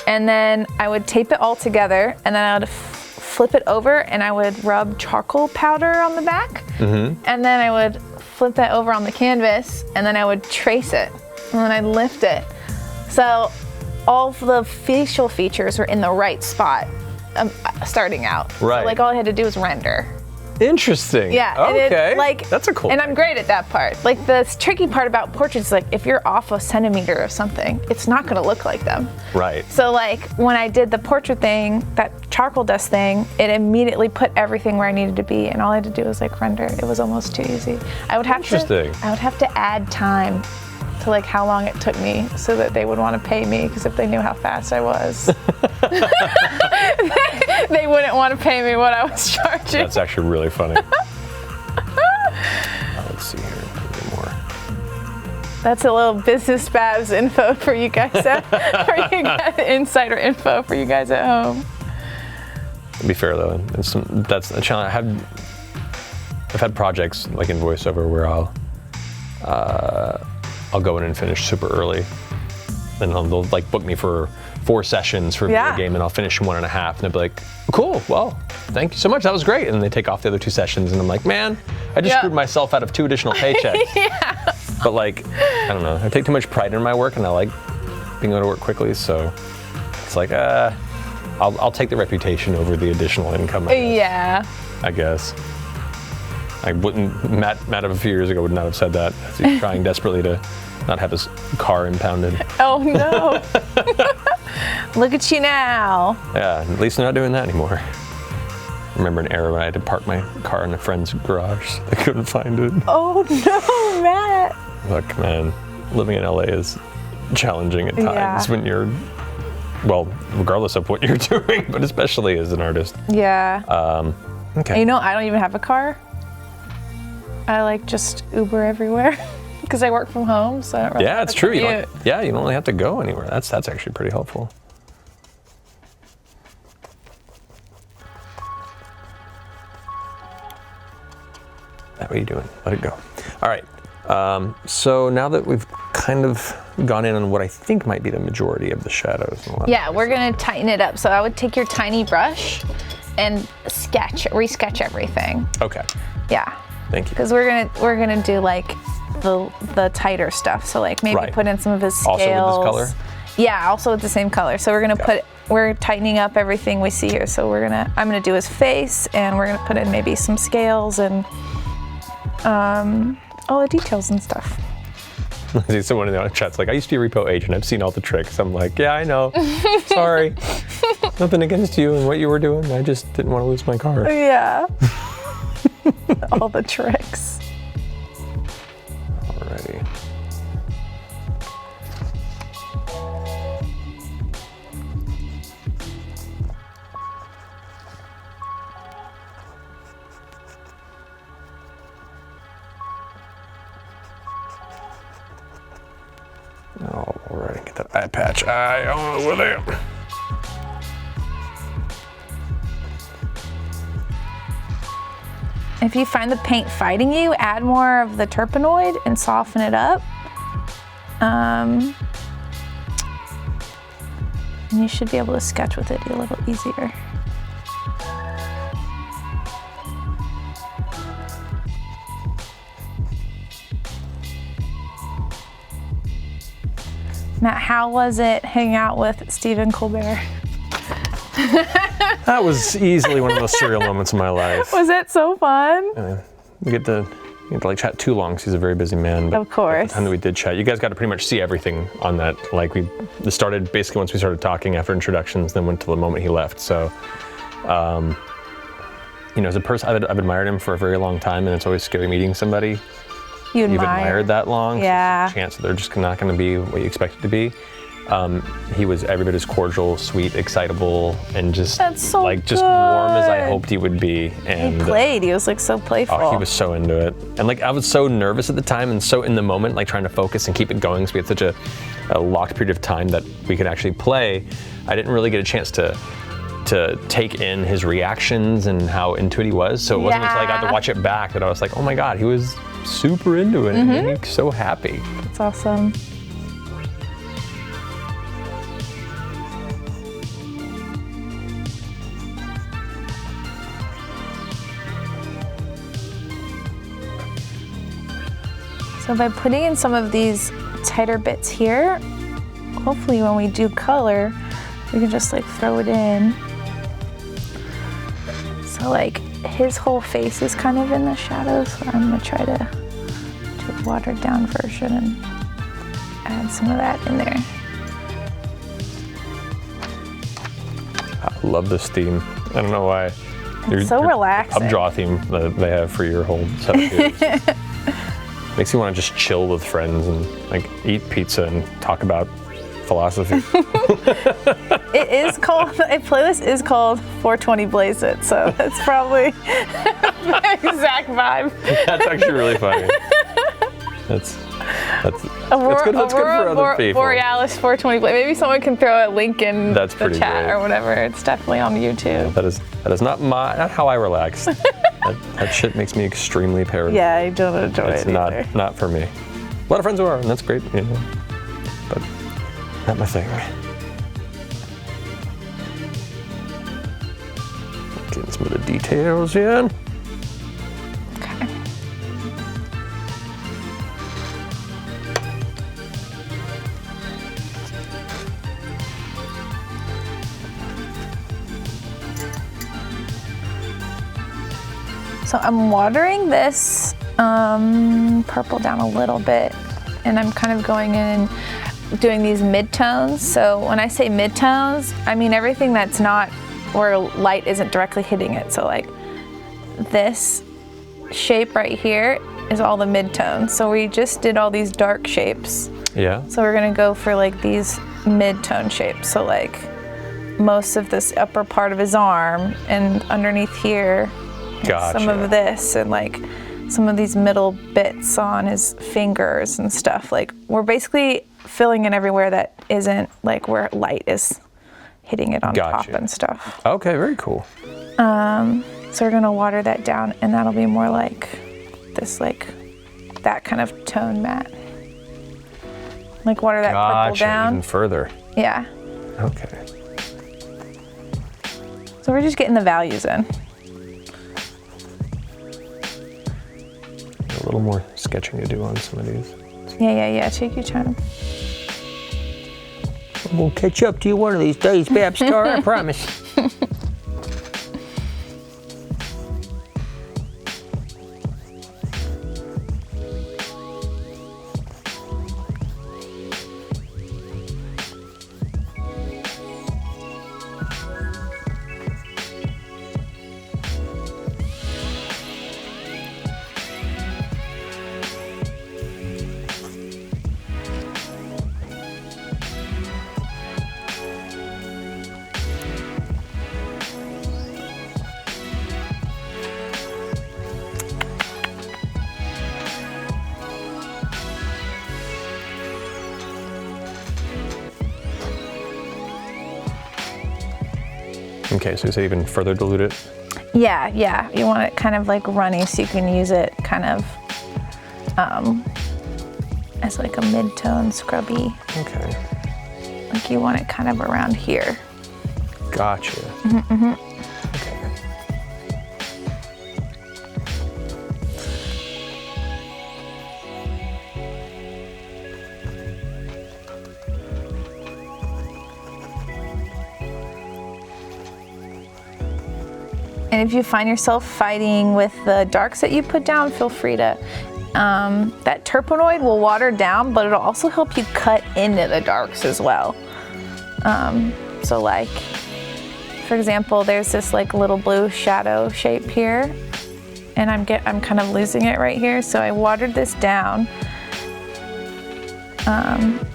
And then I would tape it all together, and then I would flip it over, and I would rub charcoal powder on the back. Mm-hmm. And then I would flip that over on the canvas, and then I would trace it, and then I'd lift it. So all of the facial features were in the right spot starting out. Right. So like all I had to do was render. Interesting. Yeah. Okay. And that's a cool And thing. I'm great at that part. Like the tricky part about portraits is like if you're off a centimeter of something, it's not gonna look like them. Right. So like when I did the portrait thing, that charcoal dust thing, it immediately put everything where I needed to be, and all I had to do was like render. It was almost too easy. I would have to add time to like how long it took me so that they would want to pay me, because if they knew how fast I was, they wouldn't want to pay me what I was charging. That's actually really funny. Let's see here, a little more. That's a little business Babs info for you guys, insider info for you guys at home. To be fair though, that's a challenge. I've had projects like in voiceover where I'll go in and finish super early. Then they'll like book me for 4 sessions for a video game, and I'll finish in 1.5, and they'll be like, cool, well, thank you so much, that was great. And they take off the other 2 sessions, and I'm like, man, I just screwed myself out of 2 additional paychecks. But like, I don't know, I take too much pride in my work, and I like being able to work quickly, so it's like, I'll take the reputation over the additional income, I guess. I wouldn't, Matt of a few years ago would not have said that. He's trying desperately to not have his car impounded. Oh no. Look at you now. Yeah, at least they're not doing that anymore. I remember an era when I had to park my car in a friend's garage. I couldn't find it. Oh no, Matt. Look, man, living in LA is challenging at times when you're, well, regardless of what you're doing, but especially as an artist. Yeah. Okay. You know, I don't even have a car. I like just Uber everywhere because I work from home, so I don't really it's true. You don't really have to go anywhere. That's actually pretty helpful. What are you doing? Let it go. All right. So now that we've kind of gone in on what I think might be the majority of the shadows. We're gonna tighten it up. So I would take your tiny brush and resketch everything. Okay. Yeah. Thank you. Because we're gonna do like the tighter stuff. So like maybe put in some of his scales. Also with this color? Yeah, also with the same color. So we're gonna we're tightening up everything we see here. So I'm gonna do his face, and we're gonna put in maybe some scales and all the details and stuff. Someone in the chat's like, I used to be a repo agent. I've seen all the tricks. I'm like, yeah, I know. Sorry. Nothing against you and what you were doing. I just didn't want to lose my car. Yeah. All the tricks. Alrighty. Alright, get that eye patch. Over there. If you find the paint fighting you, add more of the terpenoid and soften it up. And you should be able to sketch with it a little easier. Matt, how was it hanging out with Stephen Colbert? That was easily one of the most surreal moments of my life. Was it so fun? We get to like chat too long because he's a very busy man. But of course. At the time that we did chat, you guys got to pretty much see everything on that. Like this started basically once we started talking after introductions, then went to the moment he left. So, as a person, I've admired him for a very long time, and it's always scary meeting somebody you've admired that long. Yeah. So there's a chance that they're just not going to be what you expect it to be. He was every bit as cordial, sweet, excitable, and just just warm as I hoped he would be. And he was like so playful. Oh, he was so into it. And like I was so nervous at the time and so in the moment, like trying to focus and keep it going. So we had such a locked period of time that we could actually play. I didn't really get a chance to take in his reactions and how into it he was. So it wasn't until I got to watch it back that I was like, oh my God, he was super into it and he was so happy. That's awesome. So by putting in some of these tighter bits here, hopefully when we do color, we can just like throw it in. So like his whole face is kind of in the shadows, so I'm gonna try to do a watered down version and add some of that in there. I love this theme. I don't know why. It's so relaxing. Updraw theme that they have for your whole setup. Makes you want to just chill with friends and like eat pizza and talk about philosophy. It is called, a playlist is called 420 Blaze It, so that's probably the exact vibe. That's actually really funny. That's It's good for other people. Borealis 420. Maybe someone can throw a link in That's the pretty chat great. or whatever. It's definitely on YouTube. That is not how I relax. that shit makes me extremely paranoid. Yeah, I don't enjoy It's it either. not for me. A lot of friends who are, and that's great, you know, but not my thing. Getting some of the details in. Okay. So I'm watering this purple down a little bit, and I'm kind of going in and doing these midtones. So when I say midtones, I mean everything that's not where light isn't directly hitting it. So like this shape right here is all the midtones. So we just did all these dark shapes. Yeah. So we're gonna go for like these mid-tone shapes. So like most of this upper part of his arm, and underneath here, Gotcha. some of this, and like some of these middle bits on his fingers and stuff. Like we're basically filling in everywhere that isn't like where light is hitting it on top and stuff. Okay, very cool. So we're gonna water that down, and that'll be more like this, like that kind of tone matte. Like water that purple down. Even further. Yeah. Okay. So we're just getting the values in. A little more sketching to do on some of these. Yeah. Take your time. We'll catch up to you one of these days, Babs Tarr, I promise. Okay, so you say even further dilute it? Yeah. You want it kind of like runny so you can use it kind of as like a mid-tone scrubby. Okay. Like you want it kind of around here. Gotcha. Mm-hmm. Okay. And if you find yourself fighting with the darks that you put down, feel free to, that terpenoid will water down, but it'll also help you cut into the darks as well. So like, for example, there's this like little blue shadow shape here, and I'm kind of losing it right here. So I watered this down.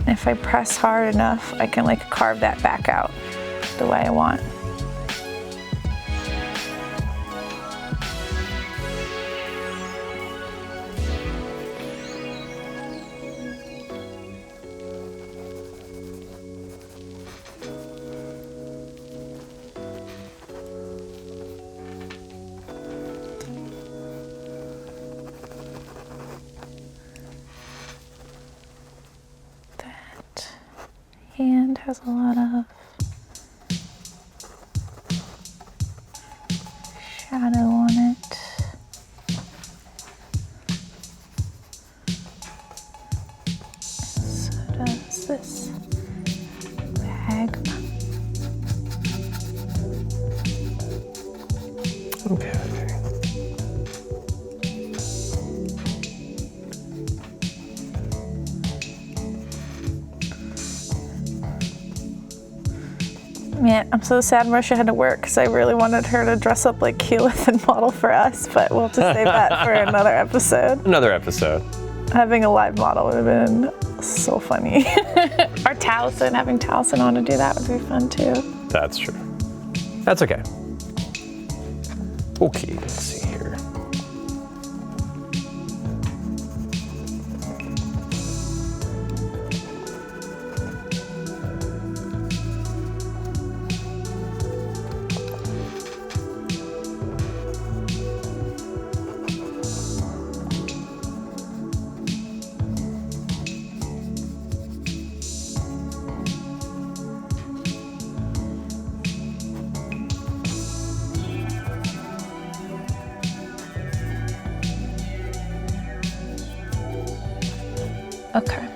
If I press hard enough, I can like carve that back out the way I want. Hand has a lot of shadow on it. So does this bag. Okay. Man, I'm so sad Marcia had to work because I really wanted her to dress up like Keyleth and model for us, but we'll just save that for another episode. Another episode. Having a live model would have been so funny. Or Taliesin, having Taliesin on to do that would be fun too. That's true. That's okay. Okay, let's see here. Okay.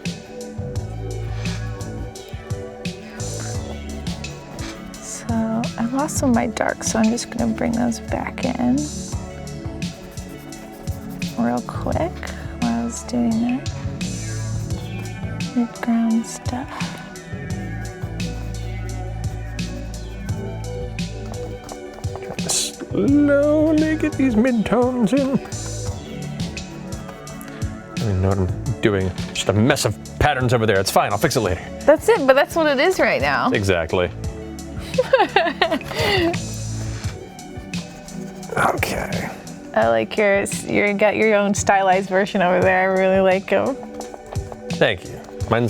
So I lost some of my darks, so I'm just gonna bring those back in real quick while I was doing that mid-ground stuff. Slowly get these midtones in. I don't even know what I'm doing. Just a mess of patterns over there. It's fine. I'll fix it later. That's it, but that's what it is right now. Exactly. Okay. I like you got your own stylized version over there. I really like them. Thank you. I'm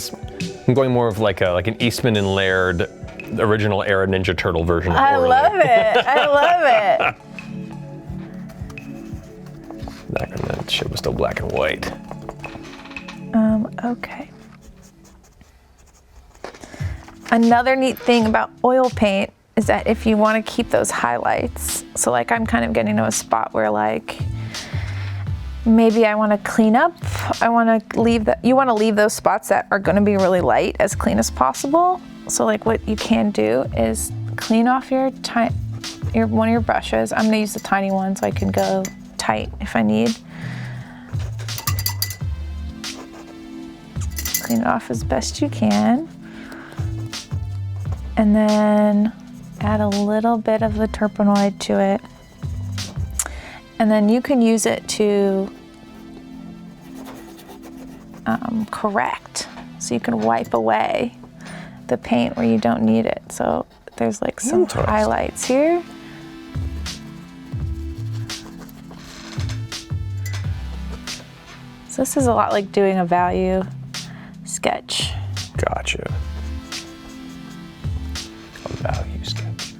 going more of like an Eastman and Laird original era Ninja Turtle version of Orly. Love it. I love it. Back when that shit was still black and white. Okay. Another neat thing about oil paint is that if you want to keep those highlights, so like I'm kind of getting to a spot where like maybe I want to clean up. You want to leave those spots that are going to be really light as clean as possible. So like what you can do is clean off one of your brushes. I'm going to use the tiny one so I can go tight if I need. Clean it off as best you can. And then add a little bit of the terpenoid to it. And then you can use it to correct. So you can wipe away the paint where you don't need it. So there's like some highlights here. So this is a lot like doing a value sketch. Gotcha. A value sketch.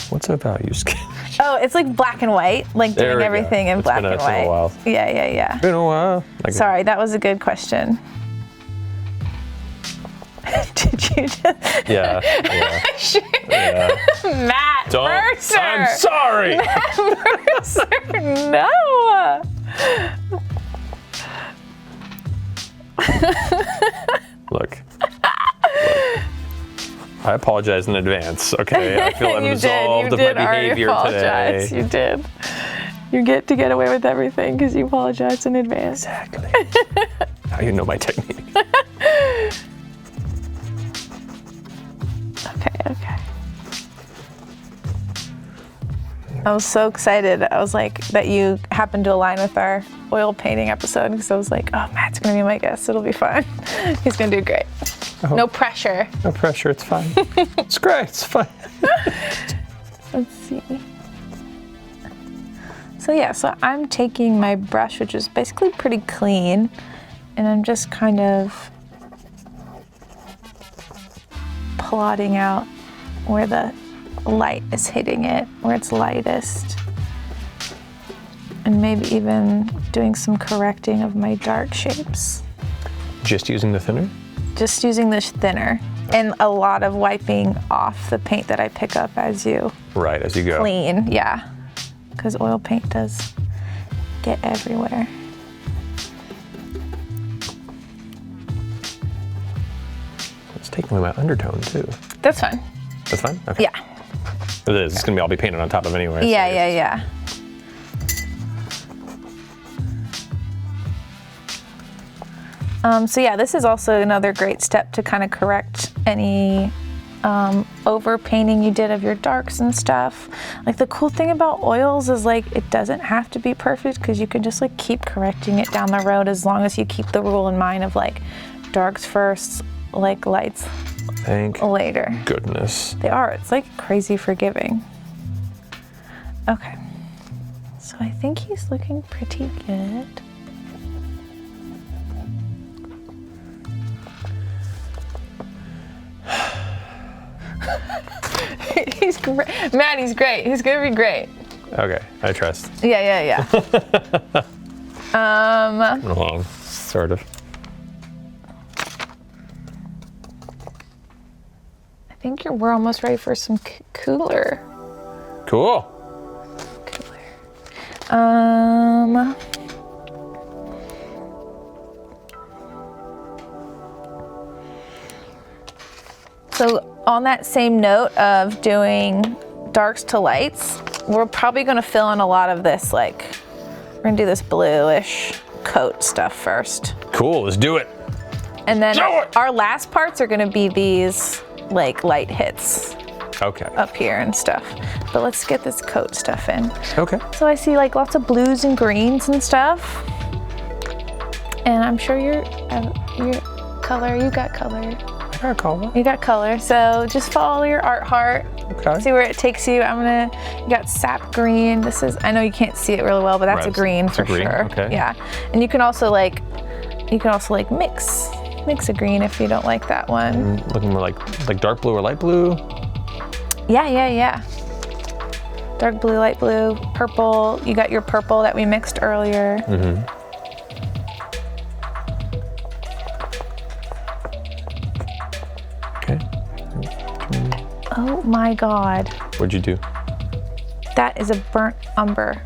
What's a value sketch? Oh, it's like black and white, like doing everything in black and white. It's been a while. Yeah. Been a while. Sorry, that was a good question. Did you just... Yeah. Matt Mercer! I'm sorry! Matt Mercer, no! Look. I apologize in advance, okay? I feel I'm absolved of my behavior today. You did. You get to get away with everything because you apologize in advance. Exactly. Now you know my technique. Okay. I was so excited. I was like, that you happened to align with our oil painting episode because I was like, oh, Matt's gonna be my guest. It'll be fun. He's gonna do great. No pressure. No pressure, it's fine. It's great, it's fine. Let's see. So I'm taking my brush, which is basically pretty clean, and I'm just kind of plotting out where the light is hitting it, where it's lightest. And maybe even doing some correcting of my dark shapes. Just using the thinner? Just using the thinner. And a lot of wiping off the paint that I pick up as you as you go. Clean, yeah. Because oil paint does get everywhere. It's taking away my undertone too. That's fine. That's fine? Okay. Yeah. It is. It's going to be all be painted on top of anyway. Yeah. This is also another great step to kind of correct any over painting you did of your darks and stuff. Like the cool thing about oils is like it doesn't have to be perfect because you can just like keep correcting it down the road as long as you keep the rule in mind of like darks first, like lights Thank later. Goodness. They are. It's like crazy forgiving. Okay. So I think he's looking pretty good. He's great. Matt, he's great. He's gonna be great. Okay, I trust. Yeah. Wrong, sort of. I think we're almost ready for some cooler. Cool. So on that same note of doing darks to lights, we're probably gonna fill in a lot of this, like, we're gonna do this bluish coat stuff first. Cool, let's do it. And then Do it! our last parts are gonna be these, like, light hits Okay. up here and stuff. But let's get this coat stuff in. Okay. So I see, like, lots of blues and greens and stuff. And I'm sure your color, you got color. I got a color. You got color, so just follow your art heart. Okay. See where it takes you. You got sap green. This is, I know you can't see it really well, but that's Right, a green it's a for green, sure. okay. Yeah, and you can also like mix a green if you don't like that one. Looking more like dark blue or light blue. Yeah. Dark blue, light blue, purple. You got your purple that we mixed earlier. Mm-hmm. Okay. Oh my God. What'd you do? That is a burnt umber.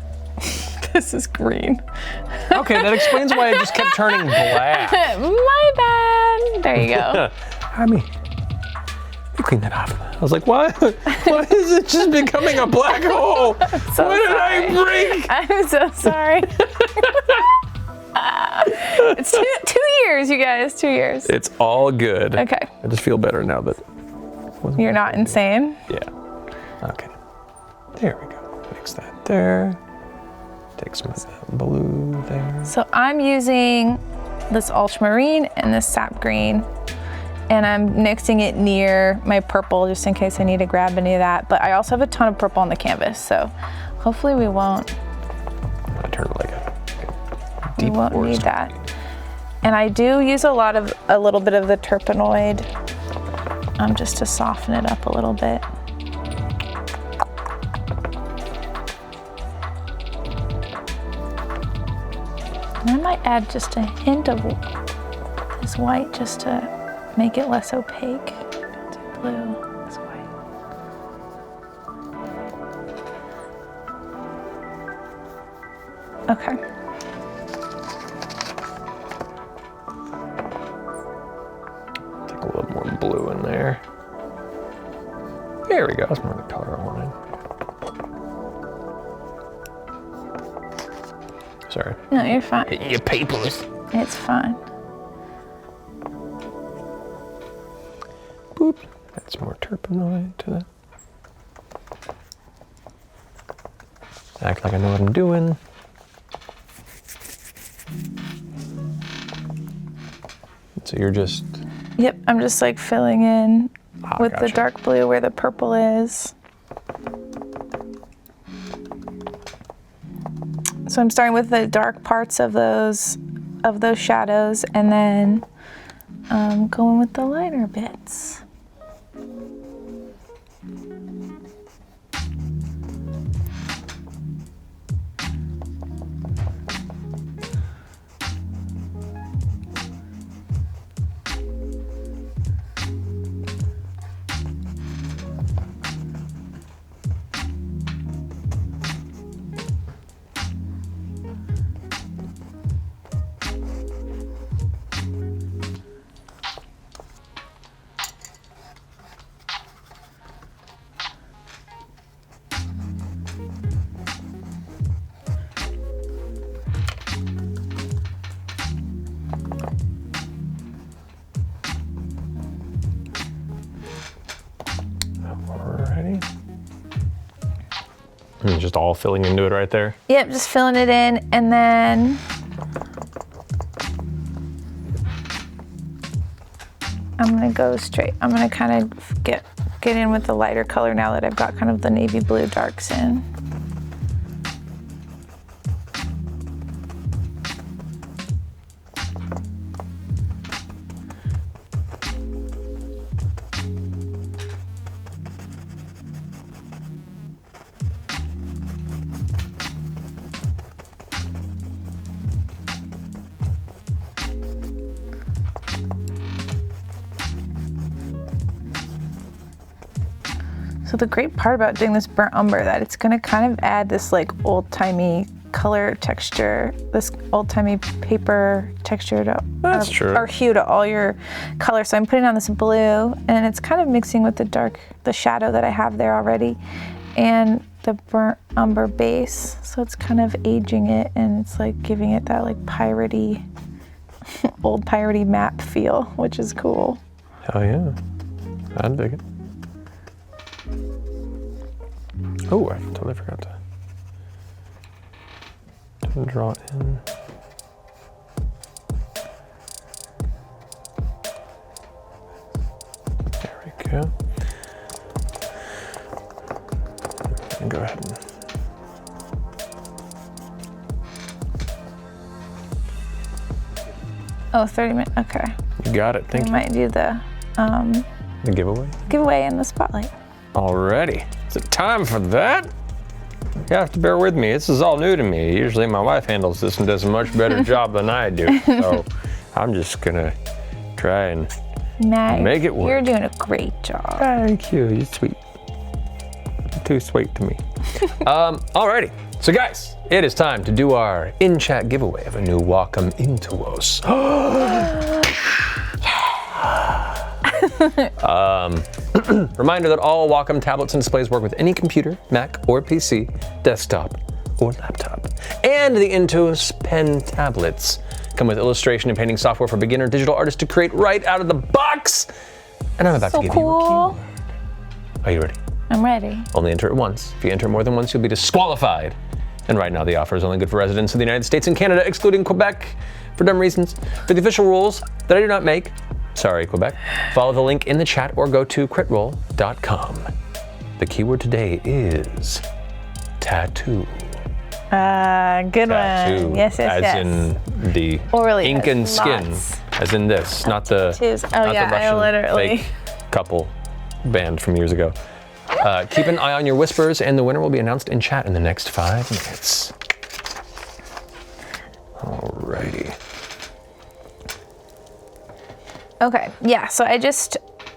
This is green. Okay, that explains why it just kept turning black. My bad. There you go. I mean, you clean that off. I was like, what? Why is it just becoming a black hole? So What did sorry. I break? I'm so sorry. It's 2 years, you guys, 2 years. It's all good. Okay. I just feel better now that. You're not insane. Yeah. Okay. There we go. Mix that there. Take some of that blue there. So I'm using this ultramarine and this sap green, and I'm mixing it near my purple just in case I need to grab any of that. But I also have a ton of purple on the canvas, so hopefully we won't Turn it like a deep need forest. that. And I do use a little bit of the terpenoid, just to soften it up a little bit. And I might add just a hint of this white just to make it less opaque. Don't do blue, this white. Okay. Take a little more blue in there. There we go. That's more the color I wanted. Sorry. No, you're fine. Your papers. It's fine. Boop. Add some more terpenoid to that. Act like I know what I'm doing. So you're just. Yep, I'm just like filling in with the gotcha. dark blue where the purple is. So I'm starting with the dark parts of those shadows, and then going with the lighter bits. Alrighty. And just all filling into it right there. Yep, just filling it in, and then I'm gonna go straight. I'm gonna kind of get in with the lighter color now that I've got kind of the navy blue darks in. So the great part about doing this burnt umber that it's gonna kind of add this like old-timey color texture, this old-timey paper texture That's true. or hue to all your colors. So I'm putting on this blue, and it's kind of mixing with the shadow that I have there already, and the burnt umber base. So it's kind of aging it, and it's like giving it that like piratey, old piratey map feel, which is cool. Hell yeah. I dig it. Oh, I totally forgot to draw in. There we go. And go ahead and Oh, 30 minutes, okay. you got it. Thank We you. might do the The giveaway. giveaway in the spotlight. Alrighty. Is it time for that? You have to bear with me. This is all new to me. Usually my wife handles this and does a much better job than I do. So I'm just gonna try and Matt, make it work. You're doing a great job. thank you. You're sweet. You're too sweet to me. Alrighty. So guys, it is time to do our in-chat giveaway of a new Wacom Intuos. Reminder that all Wacom tablets and displays work with any computer, Mac or PC, desktop or laptop. And the Intuos pen tablets come with illustration and painting software for beginner digital artists to create right out of the box. And I'm about to So give you a cool. keyword. Are you ready? I'm ready. Only enter it once. If you enter more than once, you'll be disqualified. And right now, the offer is only good for residents of the United States and Canada, excluding Quebec, for dumb reasons. For the official rules that I do not make, sorry, Quebec, follow the link in the chat or go to critroll.com. The keyword today is tattoo. Good Tattoo, one. Yes, as yes. in the Orly ink has and skin, lots as in this, not the, tattoos. Oh, not yeah, the I Russian literally- fake couple band from years ago. Keep an eye on your whispers, and the winner will be announced in chat in the next 5 minutes. Alrighty. Okay, yeah, so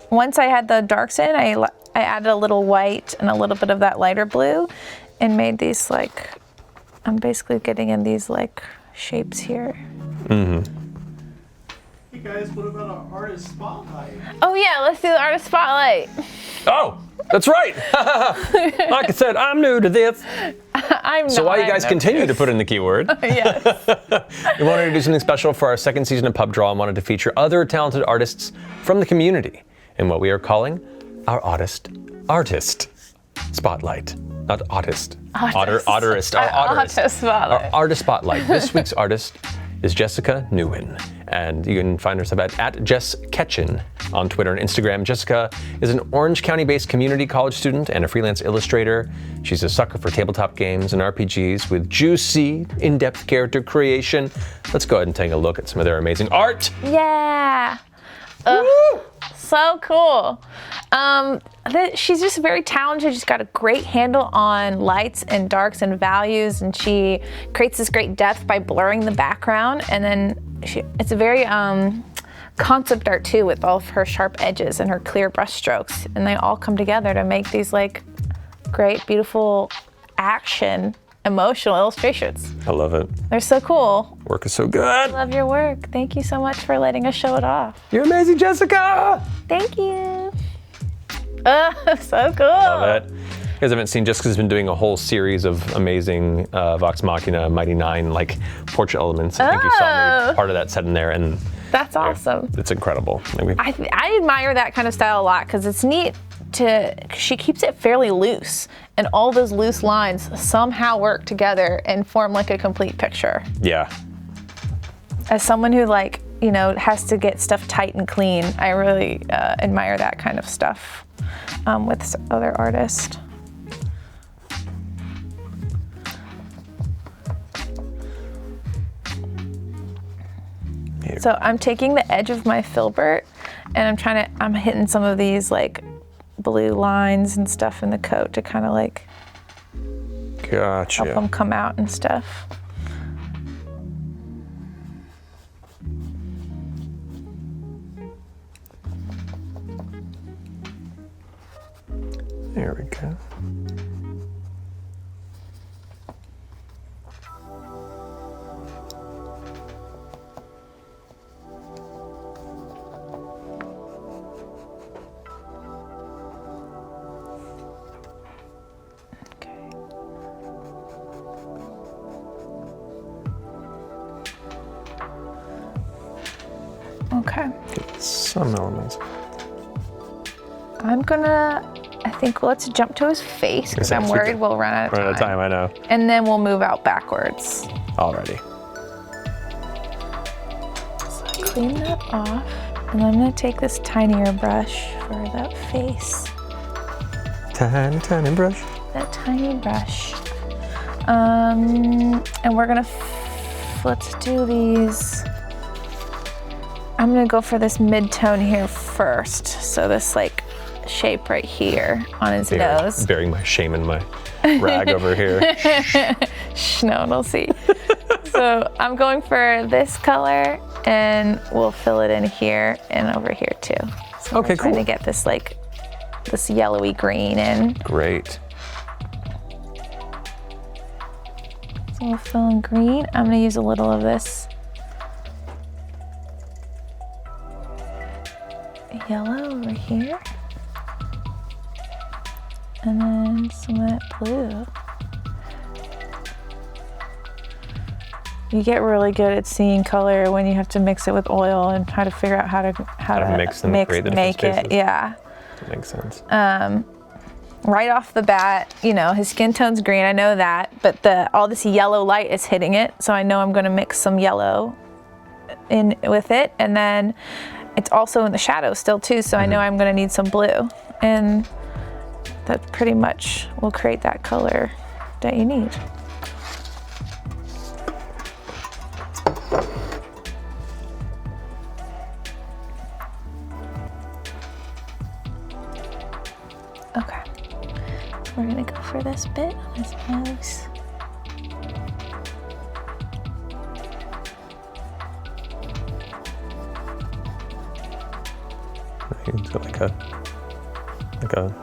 once I had the darks in, I added a little white and a little bit of that lighter blue and made these like, I'm basically getting in these like shapes here. Hey guys, what about an artist spotlight? Oh yeah, let's do the artist spotlight. Oh, that's right. Like I said, I'm new to this. So while you guys continue to put in the keyword, Yes. we wanted to do something special for our second season of Pub Draw and wanted to feature other talented artists from the community in what we are calling our artist spotlight. Not artist. Otterist. Our Artist artist. spotlight. Our artist spotlight. This week's artist is Jessica Neuen. And you can find her at Jess Ketchin on Twitter and Instagram. Jessica is an Orange County-based community college student and a freelance illustrator. She's a sucker for tabletop games and RPGs with juicy, in-depth character creation. Let's go ahead and take a look at some of their amazing art. Yeah. So cool. She's just very talented. She's got a great handle on lights and darks and values, and she creates this great depth by blurring the background. And then it's a very concept art too, with all of her sharp edges and her clear brush strokes, and they all come together to make these like great, beautiful action, emotional illustrations. I love it. They're so cool. Work is so good. Love your work. Thank you so much for letting us show it off. You're amazing, Jessica. Thank you. So cool. Love it. You guys haven't seen, Jessica's been doing a whole series of amazing Vox Machina, Mighty Nine, like portrait elements. I think you saw maybe part of that set in there, and That's awesome. it's incredible. Maybe. I admire that kind of style a lot because it's neat she keeps it fairly loose, and all those loose lines somehow work together and form like a complete picture. Yeah. As someone who has to get stuff tight and clean, I really admire that kind of stuff with other artists. Here. So I'm taking the edge of my filbert and I'm hitting some of these like blue lines and stuff in the coat to kind of like Gotcha. help them come out and stuff. There we go. Okay. Get some elements. I think let's jump to his face because I'm worried we'll run out of time. Run out of time, I know. And then we'll move out backwards. Already. So clean that off. And I'm gonna take this tinier brush for that face. Tiny brush. That tiny brush. And we're gonna, let's do these. I'm gonna go for this mid-tone here first. So this like shape right here on his nose. Burying my shame in my rag over here. Shh, no one will see. So I'm going for this color and we'll fill it in here and over here too. So Okay, we're trying cool. to get this like, this yellowy green in. Great. So we'll fill in green. I'm gonna use a little of this yellow over here. And then some of that blue. You get really good at seeing color when you have to mix it with oil and how to figure out how to mix and create the different make it. spaces. Yeah. That makes sense. Right off the bat, you know, his skin tone's green, I know that, but all this yellow light is hitting it, so I know I'm gonna mix some yellow in with it, and then it's also in the shadow still too, so I know I'm gonna need some blue, and that pretty much will create that color that you need. Okay. We're gonna go for this bit on his nose. He's got like a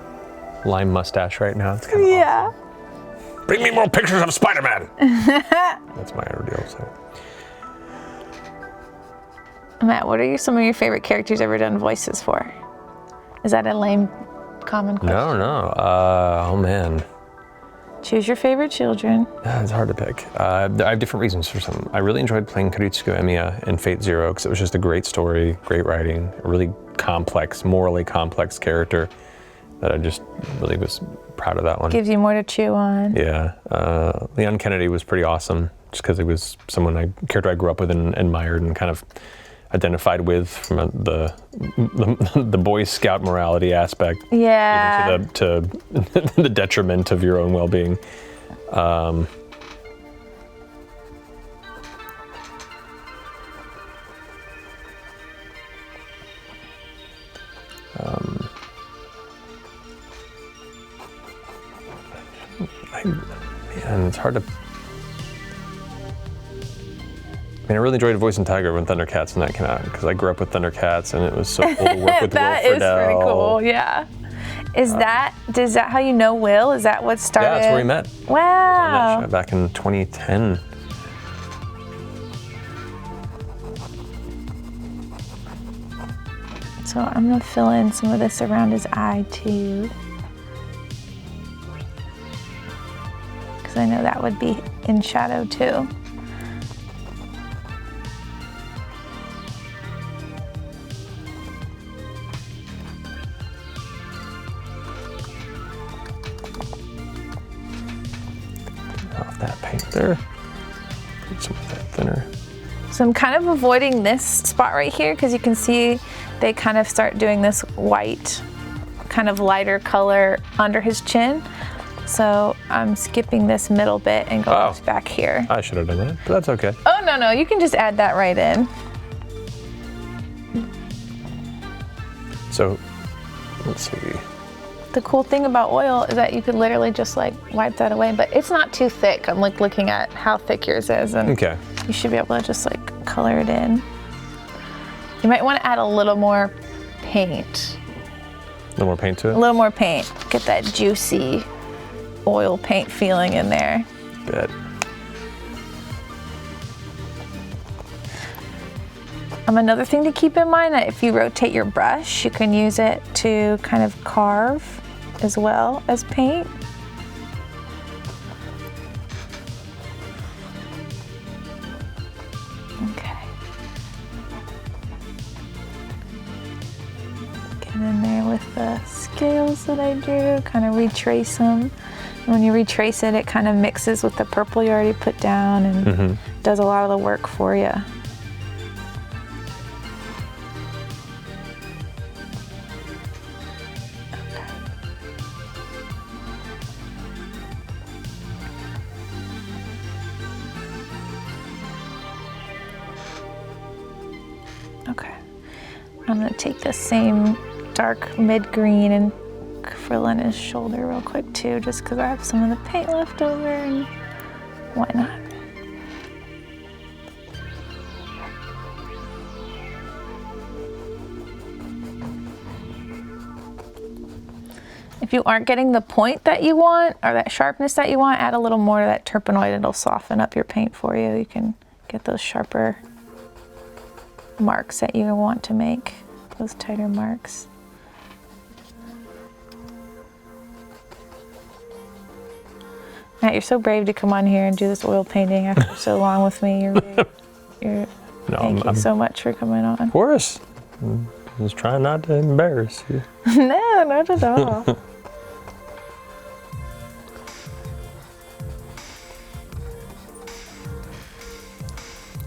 lime mustache right now. It's kind of Yeah. awesome. Bring me more pictures of Spider-Man. That's my ordeal. So. Matt, what are some of your favorite characters ever done voices for? Is that a lame common question? No. Oh man. Choose your favorite children. It's hard to pick. I have different reasons for some. I really enjoyed playing Karitsuko Emiya in Fate Zero because it was just a great story, great writing, a really complex, morally complex character that I just really was proud of that one. Gives you more to chew on. Yeah. Leon Kennedy was pretty awesome just because he was someone character I grew up with and admired and kind of identified with from the Boy Scout morality aspect. Yeah. Even to the detriment of your own well-being. Man, it's hard to. I really enjoyed Voicing Tiger when Thundercats and that came out because I grew up with Thundercats and it was so cool to work with That Will is pretty cool, yeah. Is that how you know Will? Is that what started? Yeah, that's where we met. Wow. On that show back in 2010. So I'm gonna fill in some of this around his eye too. Because I know that would be in shadow too. Off that paint there. Put some of that thinner. So I'm kind of avoiding this spot right here because you can see they kind of start doing this white, kind of lighter color under his chin. So I'm skipping this middle bit and going back here. I should have done that, but that's okay. Oh, no, you can just add that right in. So, let's see. The cool thing about oil is that you could literally just like wipe that away, but it's not too thick. I'm like looking at how thick yours is, and Okay. you should be able to just like color it in. You might want to add a little more paint. A little more paint to it? A little more paint. Get that juicy oil paint feeling in there. Bet. Another thing to keep in mind that if you rotate your brush, you can use it to kind of carve as well as paint. Okay. And in there with the scales that I drew, kind of retrace them. And when you retrace it, it kind of mixes with the purple you already put down and does a lot of the work for you. Okay, I'm gonna take the same dark mid-green and fill in his shoulder real quick too, just because I have some of the paint left over, and why not? If you aren't getting the point that you want or that sharpness that you want, add a little more of that turpenoid. It'll soften up your paint for you. You can get those sharper marks that you want to make, those tighter marks. Matt, you're so brave to come on here and do this oil painting after so long with me. Thank you so much for coming on. Of course. I'm just trying not to embarrass you. No, not at all.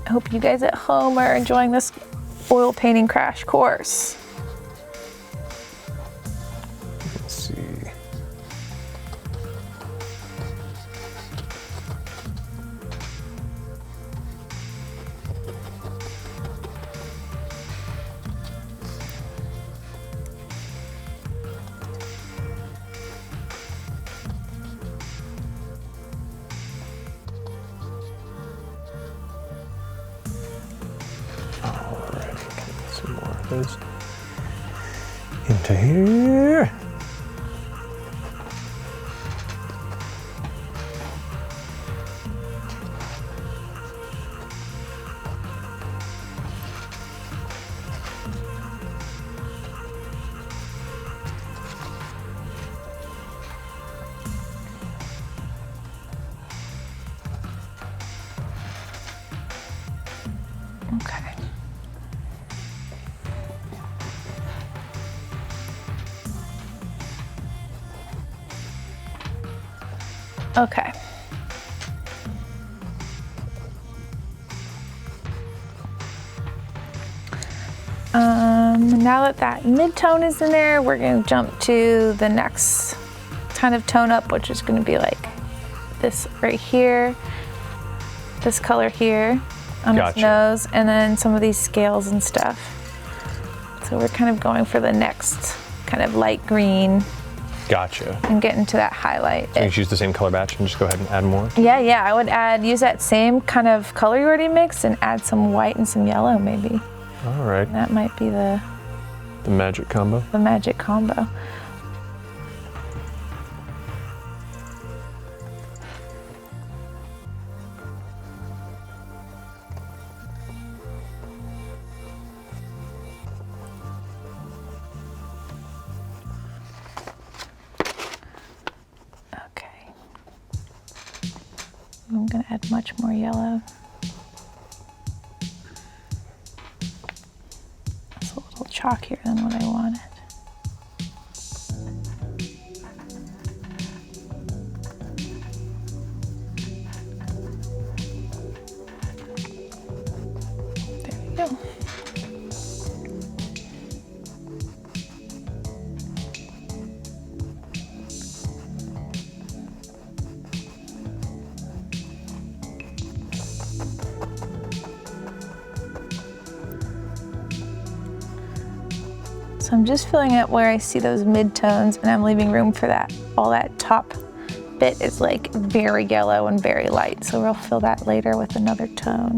I hope you guys at home are enjoying this oil painting crash course. Let's see. Into here. Okay. Okay. Now that mid-tone is in there, we're going to jump to the next kind of tone up, which is going to be like this right here, this color here on his nose, and then some of these scales and stuff. So we're kind of going for the next kind of light green. Gotcha. And get into that highlight. So you just use the same color batch and just go ahead and add more? Yeah, I would use that same kind of color you already mixed and add some white and some yellow maybe. All right. And that might be the magic combo. The magic combo. I'm going to add much more yellow. It's a little chalkier than what I wanted. There we go. So I'm just filling it where I see those mid-tones, and I'm leaving room for that. All that top bit is like very yellow and very light, so we'll fill that later with another tone.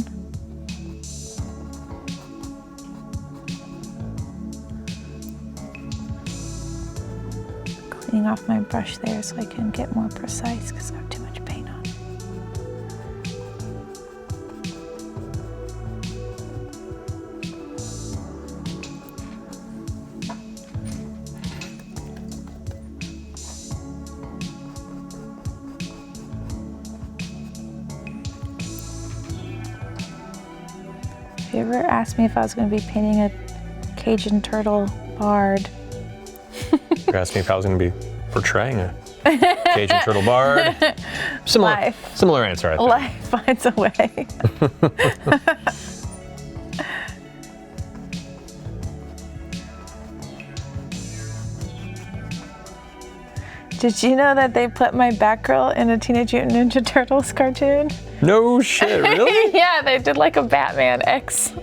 Cleaning off my brush there so I can get more precise because I have too much paint on. If you ever asked me if I was going to be painting a Cajun turtle bard, You asked me if I was going to be portraying a Cajun turtle bard. Similar answer, I think. Life finds a way. Did you know that they put my Batgirl in a Teenage Mutant Ninja Turtles cartoon? No shit, really? Yeah, they did like a Batman X,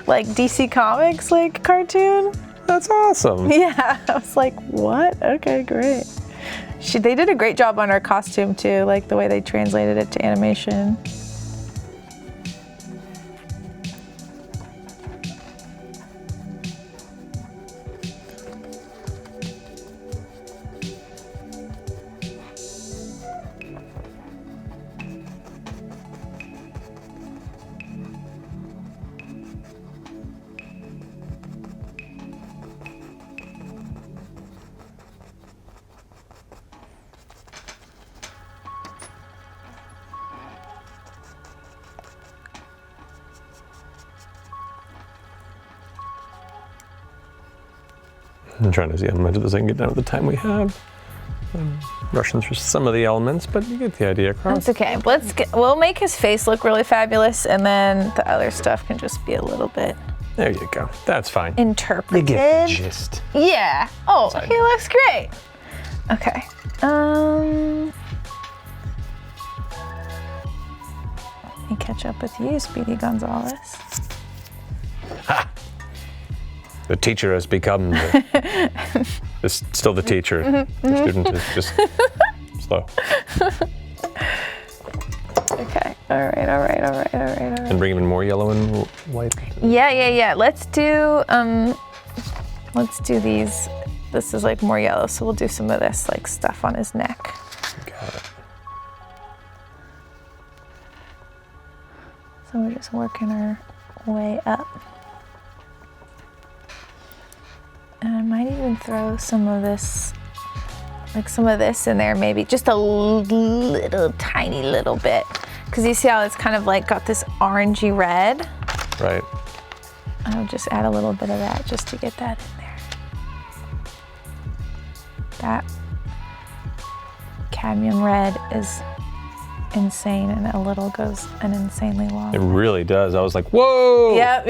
like DC Comics like cartoon. That's awesome. Yeah, I was like, what? Okay, great. They did a great job on her costume too, like the way they translated it to animation. I'm trying to see how much of this I can get down at the time we have. I'm rushing through some of the elements, but you get the idea across. That's okay. We'll make his face look really fabulous, and then the other stuff can just be a little bit There you go. That's fine. interpreted. You get the gist. Yeah. Oh, Side. he looks great. Okay. Let me catch up with you, Speedy Gonzalez. The teacher has become still the teacher. The student is just slow. Okay. All right. And bring even more yellow and white. Yeah. Let's do these. This is like more yellow, so we'll do some of this like stuff on his neck. Got it. So we're just working our way up. And I might even throw some of this in there, maybe just a little tiny little bit. Because you see how it's kind of like got this orangey red? Right. I'll just add a little bit of that just to get that in there. That cadmium red is insane, and a little goes an insanely long It way. really does. I was like, whoa! Yep.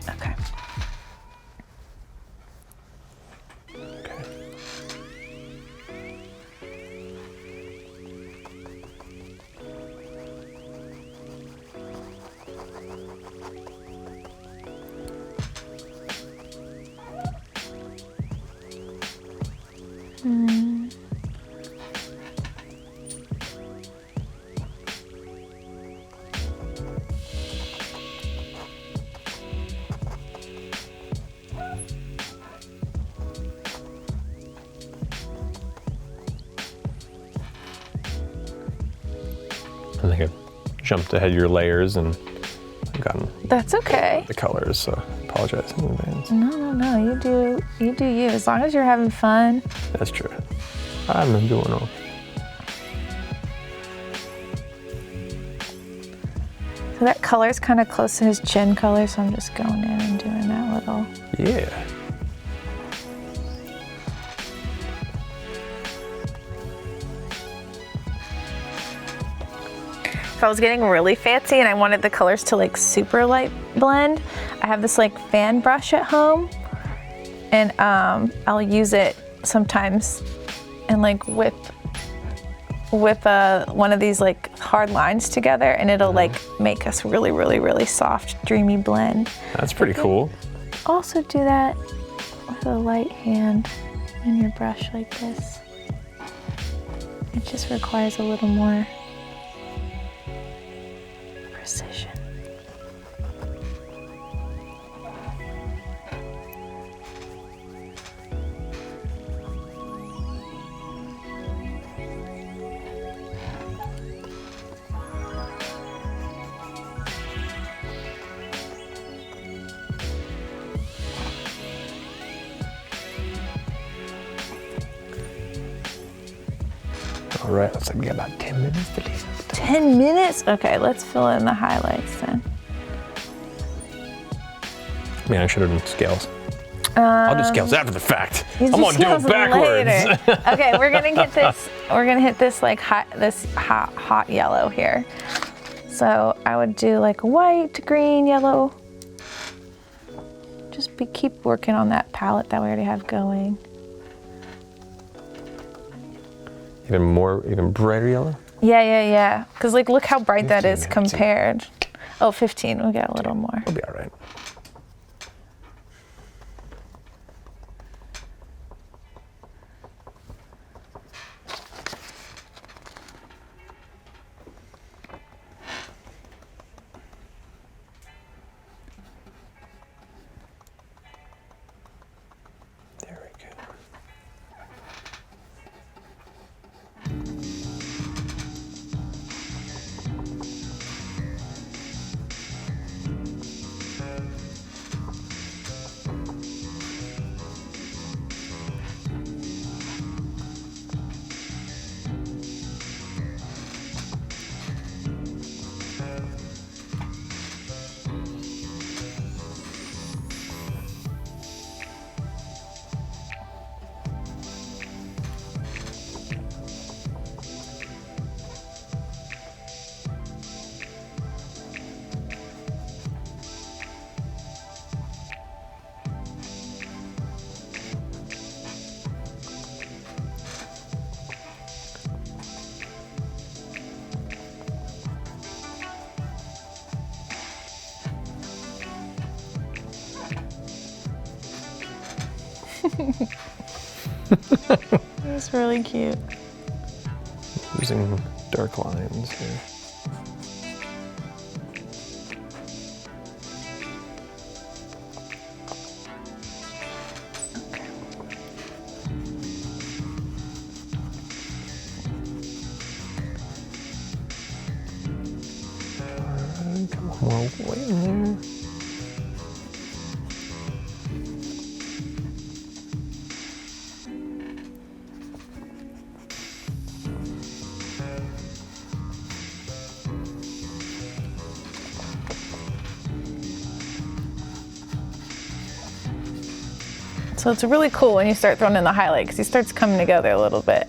Okay. I think I jumped ahead of your layers and I've gotten That's okay. the colors, so I apologize in advance. No. You do you. As long as you're having fun. That's true. I've been doing all. So that color's kind of close to his chin color, so I'm just going in and doing that little. Yeah. If I was getting really fancy and I wanted the colors to like super light blend, I have this like fan brush at home, and I'll use it sometimes and like whip one of these like hard lines together, and it'll like make us really soft, dreamy blend. That's pretty cool. Also do that with a light hand on your brush like this. It just requires a little more precision. All right, looks like we got about 10 minutes to leave. 10 minutes? Okay, let's fill in the highlights then. Man, I should have done scales. I'll do scales after the fact. I'm gonna do it backwards. Okay, we're gonna get this. We're gonna hit this like hot yellow here. So I would do like white, green, yellow. Just keep working on that palette that we already have going. Even brighter yellow? Yeah. Because like, look how bright that is compared. Oh, 15, we'll get a little more. We'll be all right. There we go. It's really cute. Using dark lines here. Alright, come on, more white in there. So it's really cool when you start throwing in the highlight because he starts coming together a little bit.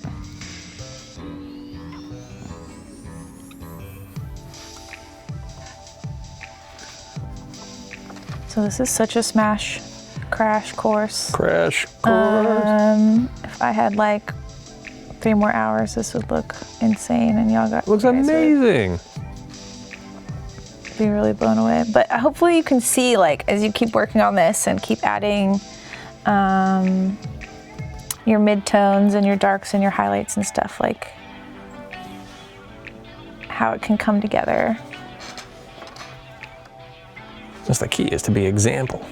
So this is such a crash course. Crash course. If I had like 3 more hours, this would look insane, and y'all got. Looks amazing. Be really blown away. But hopefully you can see, like, as you keep working on this and keep adding your midtones and your darks and your highlights and stuff, like how it can come together. Just the key is to be example.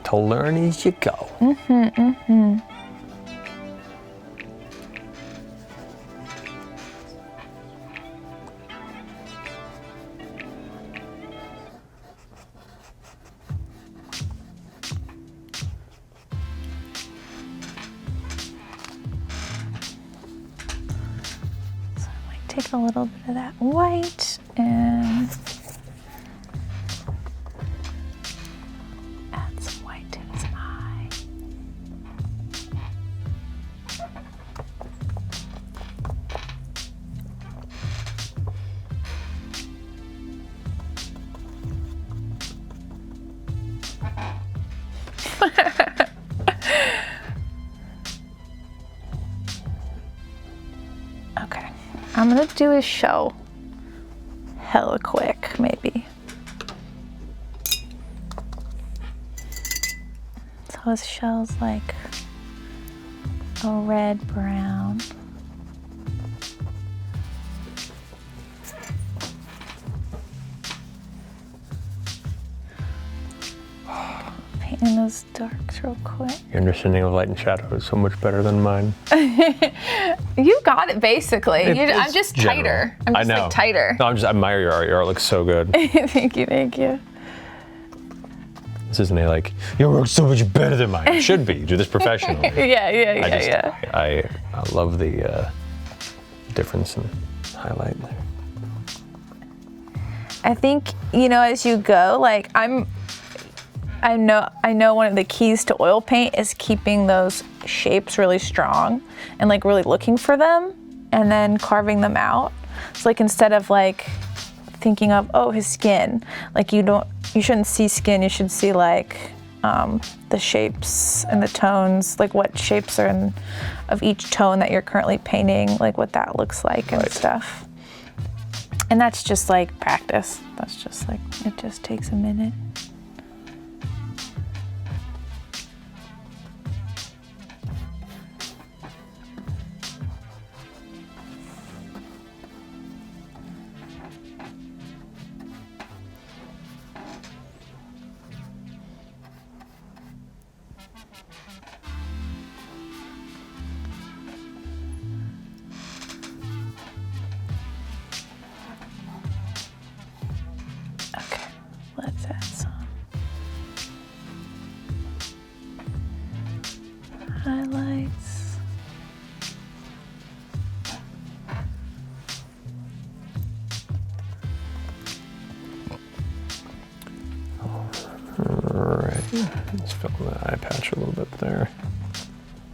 To learn as you go. Take a little bit of that white and add some white to his eye. Okay. I'm gonna do his shell hella quick, maybe. So his shell's like a red-brown. Painting those darks real quick. Your understanding of light and shadow is so much better than mine. You got it basically. It's I'm just general. tighter. I'm just like tighter. No, I admire your art. Your art looks so good. Thank you. This isn't a like, your work's so much better than mine. It should be. You do this professionally. Yeah. I love the difference in highlight there. I think, you know, as you go, like I know one of the keys to oil paint is keeping those shapes really strong and like really looking for them and then carving them out. So like instead of like thinking of, oh, his skin, like you shouldn't see skin, you should see like the shapes and the tones, like what shapes are in of each tone that you're currently painting, like what that looks like and stuff. And that's just like practice. That's just like, it just takes a minute. Let's add some highlights. Alright, let's fill in the eye patch a little bit there.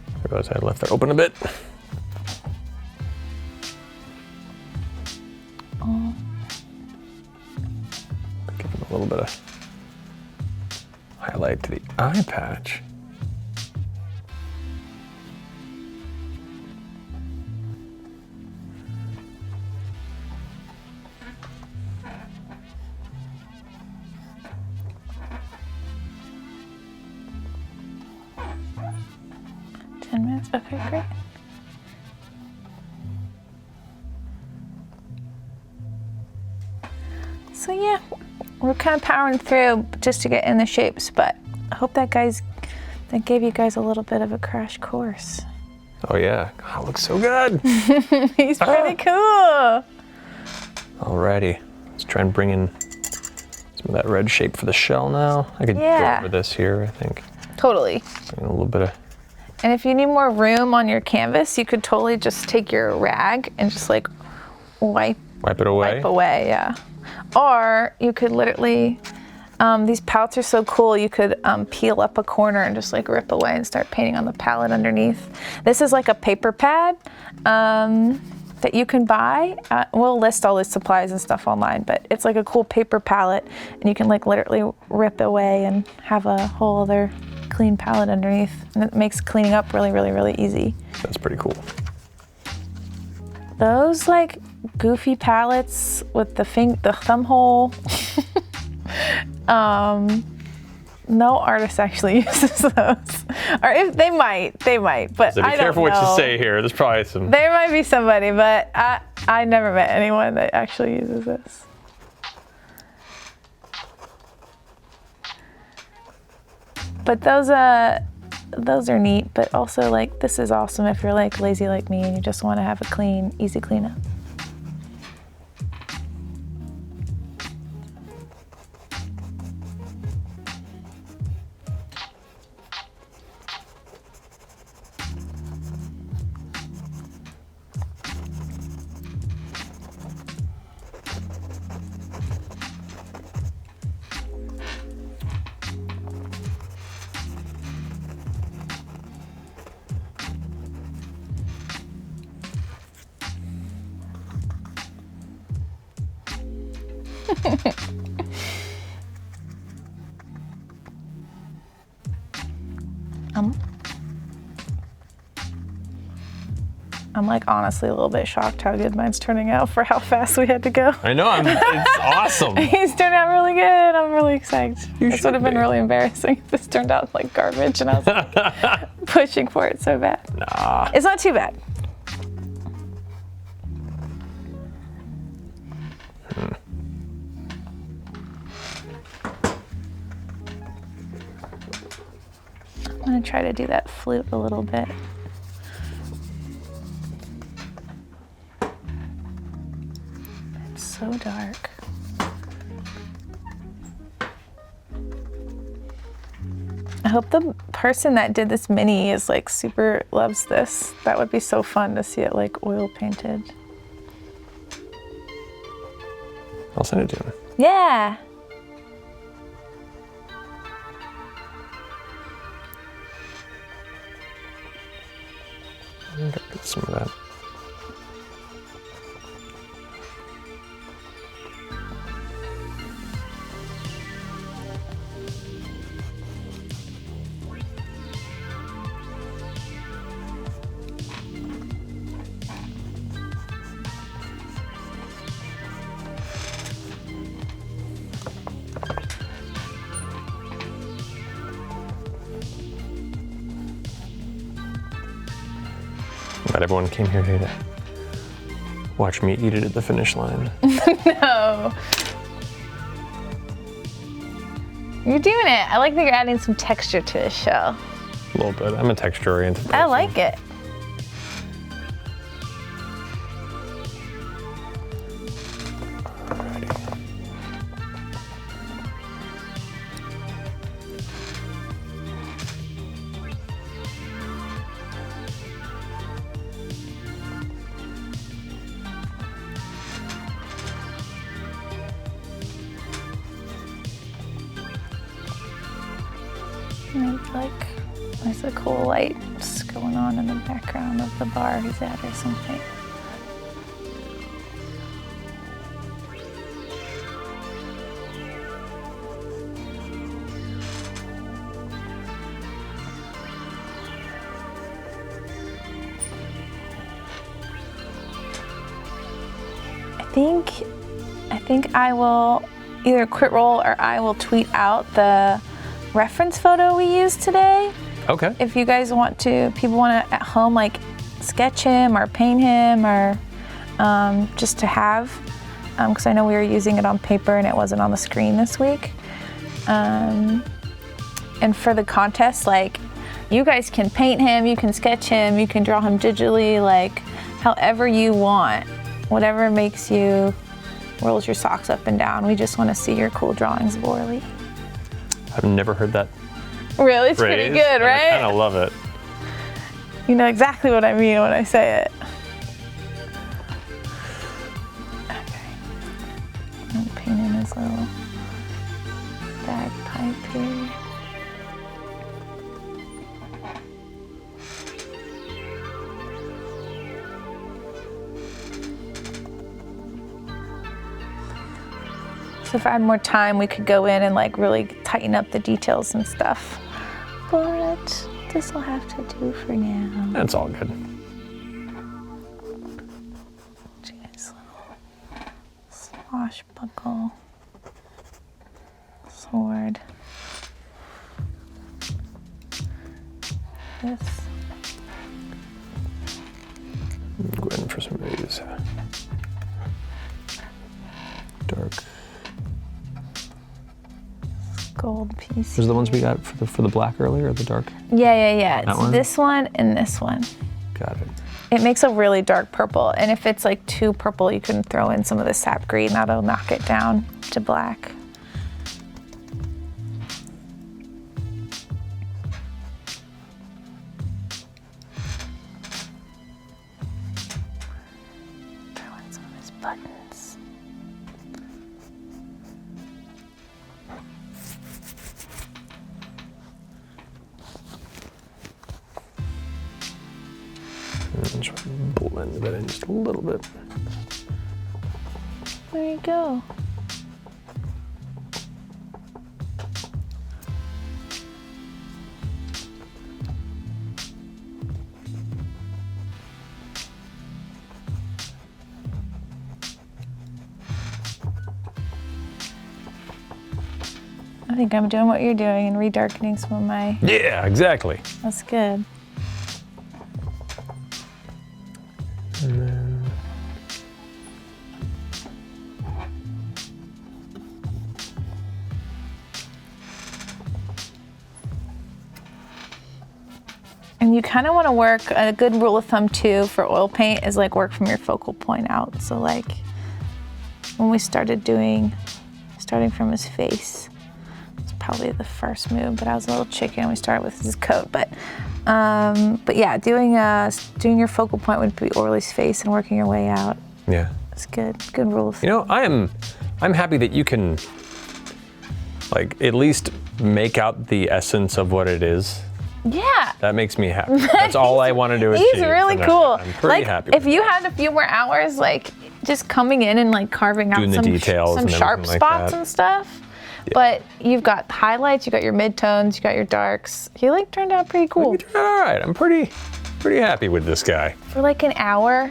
I realized I left that open a bit. A little bit of highlight to the eye patch. Minutes. Okay, great. So yeah, we're kind of powering through just to get in the shapes, but I hope that gave you guys a little bit of a crash course. Oh yeah, God, it looks so good. He's pretty cool. Alrighty, let's try and bring in some of that red shape for the shell now. I could go over this here, I think. Totally. Bring in a little bit of. And if you need more room on your canvas, you could totally just take your rag and just like wipe it away. Wipe away, yeah. Or you could literally, these palettes are so cool, you could peel up a corner and just like rip away and start painting on the palette underneath. This is like a paper pad that you can buy. We'll list all the supplies and stuff online, but it's like a cool paper palette and you can like literally rip away and have a whole other clean palette underneath. And it makes cleaning up really, really, really easy. That's pretty cool. Those like goofy palettes with the thumb hole. No artist actually uses those. Or if they might, but So be I don't careful know. what you say here. There's probably some. There might be somebody, but I never met anyone that actually uses this. But those are neat, but also like this is awesome if you're like lazy like me and you just want to have a clean, easy cleanup. I'm like honestly a little bit shocked how good mine's turning out for how fast we had to go. I know, it's awesome. He's turned out really good. I'm really excited. This would have been be. really embarrassing if this turned out like garbage and I was like pushing for it so bad. Nah. It's not too bad. I'm gonna try to do that flute a little bit. It's so dark. I hope the person that did this mini is like super loves this. That would be so fun to see it like oil painted. I'll send it to him. Yeah. Get some of that. But everyone came here to watch me eat it at the finish line. No. You're doing it. I like that you're adding some texture to this show. A little bit. I'm a texture-oriented person. I like it. Alrighty. Like, there's a cool light just going on in the background of the bar he's at or something. I think I will either quit roll or I will tweet out the reference photo we used today. Okay. If you guys want to, people want to at home like sketch him or paint him or just to have, because I know we were using it on paper and it wasn't on the screen this week. And for the contest, like, you guys can paint him, you can sketch him, you can draw him digitally, like however you want, whatever makes you rolls your socks up and down. We just want to see your cool drawings of Orly. I've never heard that Really? It's phrase, pretty good, right? I kind of love it. You know exactly what I mean when I say it. Okay. I'm painting this little bagpipe here. So if I had more time, we could go in and like really tighten up the details and stuff. But this will have to do for now. That's all good. Jeez, little swashbuckle sword. This. Go in for some of these dark. Gold piece. Those are the ones we got for the black earlier, or the dark? Yeah. That It's one? this one and this one. Got it. It makes a really dark purple, and if it's like too purple, you can throw in some of the sap green. That'll knock it down to black. Throw in some of his buttons. And just blend that in just a little bit. There you go. I think I'm doing what you're doing and redarkening some of my. Yeah, exactly. That's good. And then And you kind of want to work, a good rule of thumb too for oil paint is like work from your focal point out. So like when we started starting from his face, it's probably the first move, but I was a little chicken. We started with his coat, but yeah, doing your focal point would be Orly's face and working your way out. yeah. It's good rule of thumb. You know, I'm happy that you can, like, at least make out the essence of what it is. Yeah. That makes me happy. That's all I want to do. He's really cool. I'm pretty happy. If you had a few more hours, like just coming in and like carving out Doing the details some and sharp everything like spots that. and stuff. Yeah. But you've got highlights, you got your midtones, you got your darks. He like turned out pretty cool. All right, I'm pretty happy with this guy. For like an hour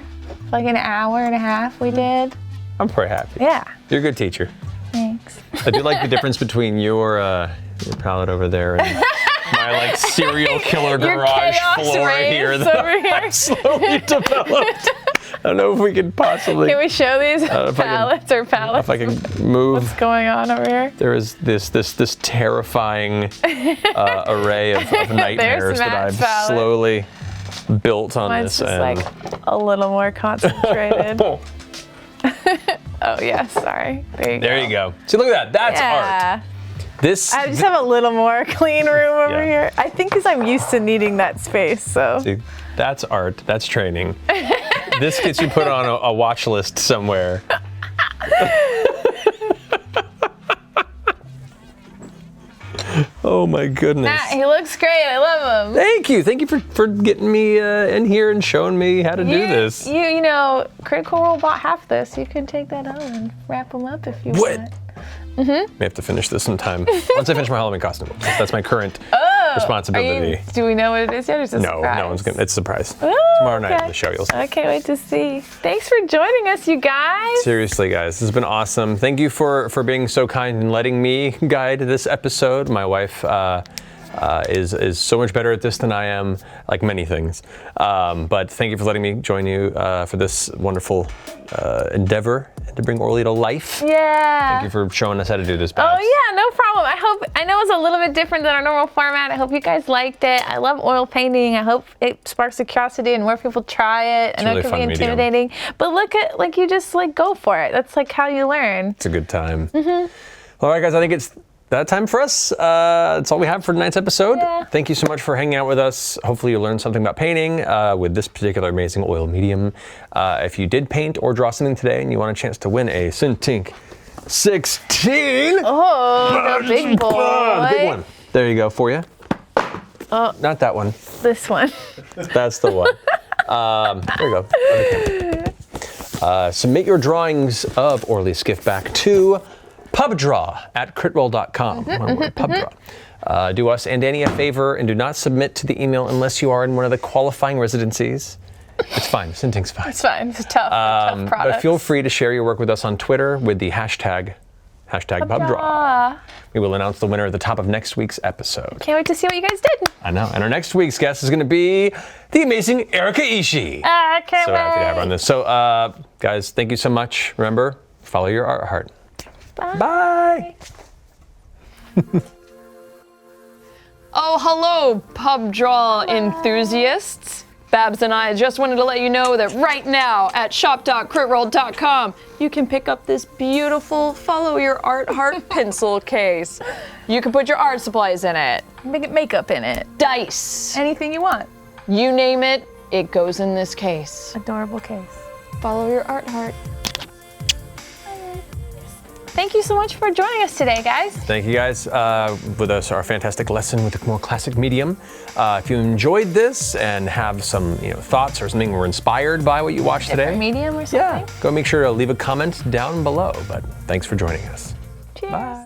and a half we did. I'm pretty happy. Yeah. You're a good teacher. Thanks. I do like the difference between your palette over there and my like serial killer garage floor here that I slowly developed. I don't know if we could possibly. Can we show these palettes? If I can move. What's going on over here? There is this terrifying array of nightmares that I've slowly built on Mine's this just end. like a little more concentrated. Oh yeah, sorry. There you go. See, look at that. That's art. I just have a little more clean room over here. I think because I'm used to needing that space, so. See, that's art. That's training. This gets you put on a watch list somewhere. Oh my goodness. Matt, he looks great. I love him. Thank you. Thank you for getting me in here and showing me how to do this. You know, Critical Role bought half this. You could take that home and wrap them up if you want. May have to finish this sometime. Once I finish my Halloween costume. That's my current responsibility. Do we know what it is yet, or is it a surprise? No one's gonna. It's a surprise. Oh, Tomorrow night at the show, you'll see. I can't wait to see. Thanks for joining us, you guys. Seriously, guys, this has been awesome. Thank you for being so kind and letting me guide this episode. My wife is so much better at this than I am, like many things. But thank you for letting me join you for this wonderful endeavor to bring Orly to life. Yeah. Thank you for showing us how to do this, Babs. Oh yeah, no problem. I know it's a little bit different than our normal format. I hope you guys liked it. I love oil painting. I hope it sparks a curiosity and more people try it. I know it can be intimidating, but look at, like, you just like go for it. That's like how you learn. It's a good time. All right, guys, I think it's that time for us. That's all we have for tonight's episode. Yeah. Thank you so much for hanging out with us. Hopefully you learned something about painting with this particular amazing oil medium. If you did paint or draw something today and you want a chance to win a Cintiq 16. Oh, the big boy. The big one. There you go for you. Oh, not that one. This one. That's the one. There you go. Submit your drawings of Orly's gift back to pubdraw@critroll.com. Pubdraw. Do us and Danny a favor and do not submit to the email unless you are in one of the qualifying residencies. It's fine. Cintiq's fine. It's fine. It's a tough product. But feel free to share your work with us on Twitter with the hashtag pubdraw. We will announce the winner at the top of next week's episode. Can't wait to see what you guys did. I know. And our next week's guest is going to be the amazing Erica Ishii. I can't So wait. happy to have her on this. So, guys, thank you so much. Remember, follow your art heart. Bye. Oh, hello, pub draw enthusiasts. Babs and I just wanted to let you know that right now at shop.critroll.com, you can pick up this beautiful Follow Your Art Heart pencil case. You can put your art supplies in it, Makeup in it. dice, Anything you want. you name it, it goes in this case. Adorable case. Follow your art heart. Thank you so much for joining us today, guys. Thank you guys with us, our fantastic lesson with a more classic medium. If you enjoyed this and have some thoughts or something were inspired by what you watched today, Medium or something? go make sure to leave a comment down below. But thanks for joining us. Cheers. Bye.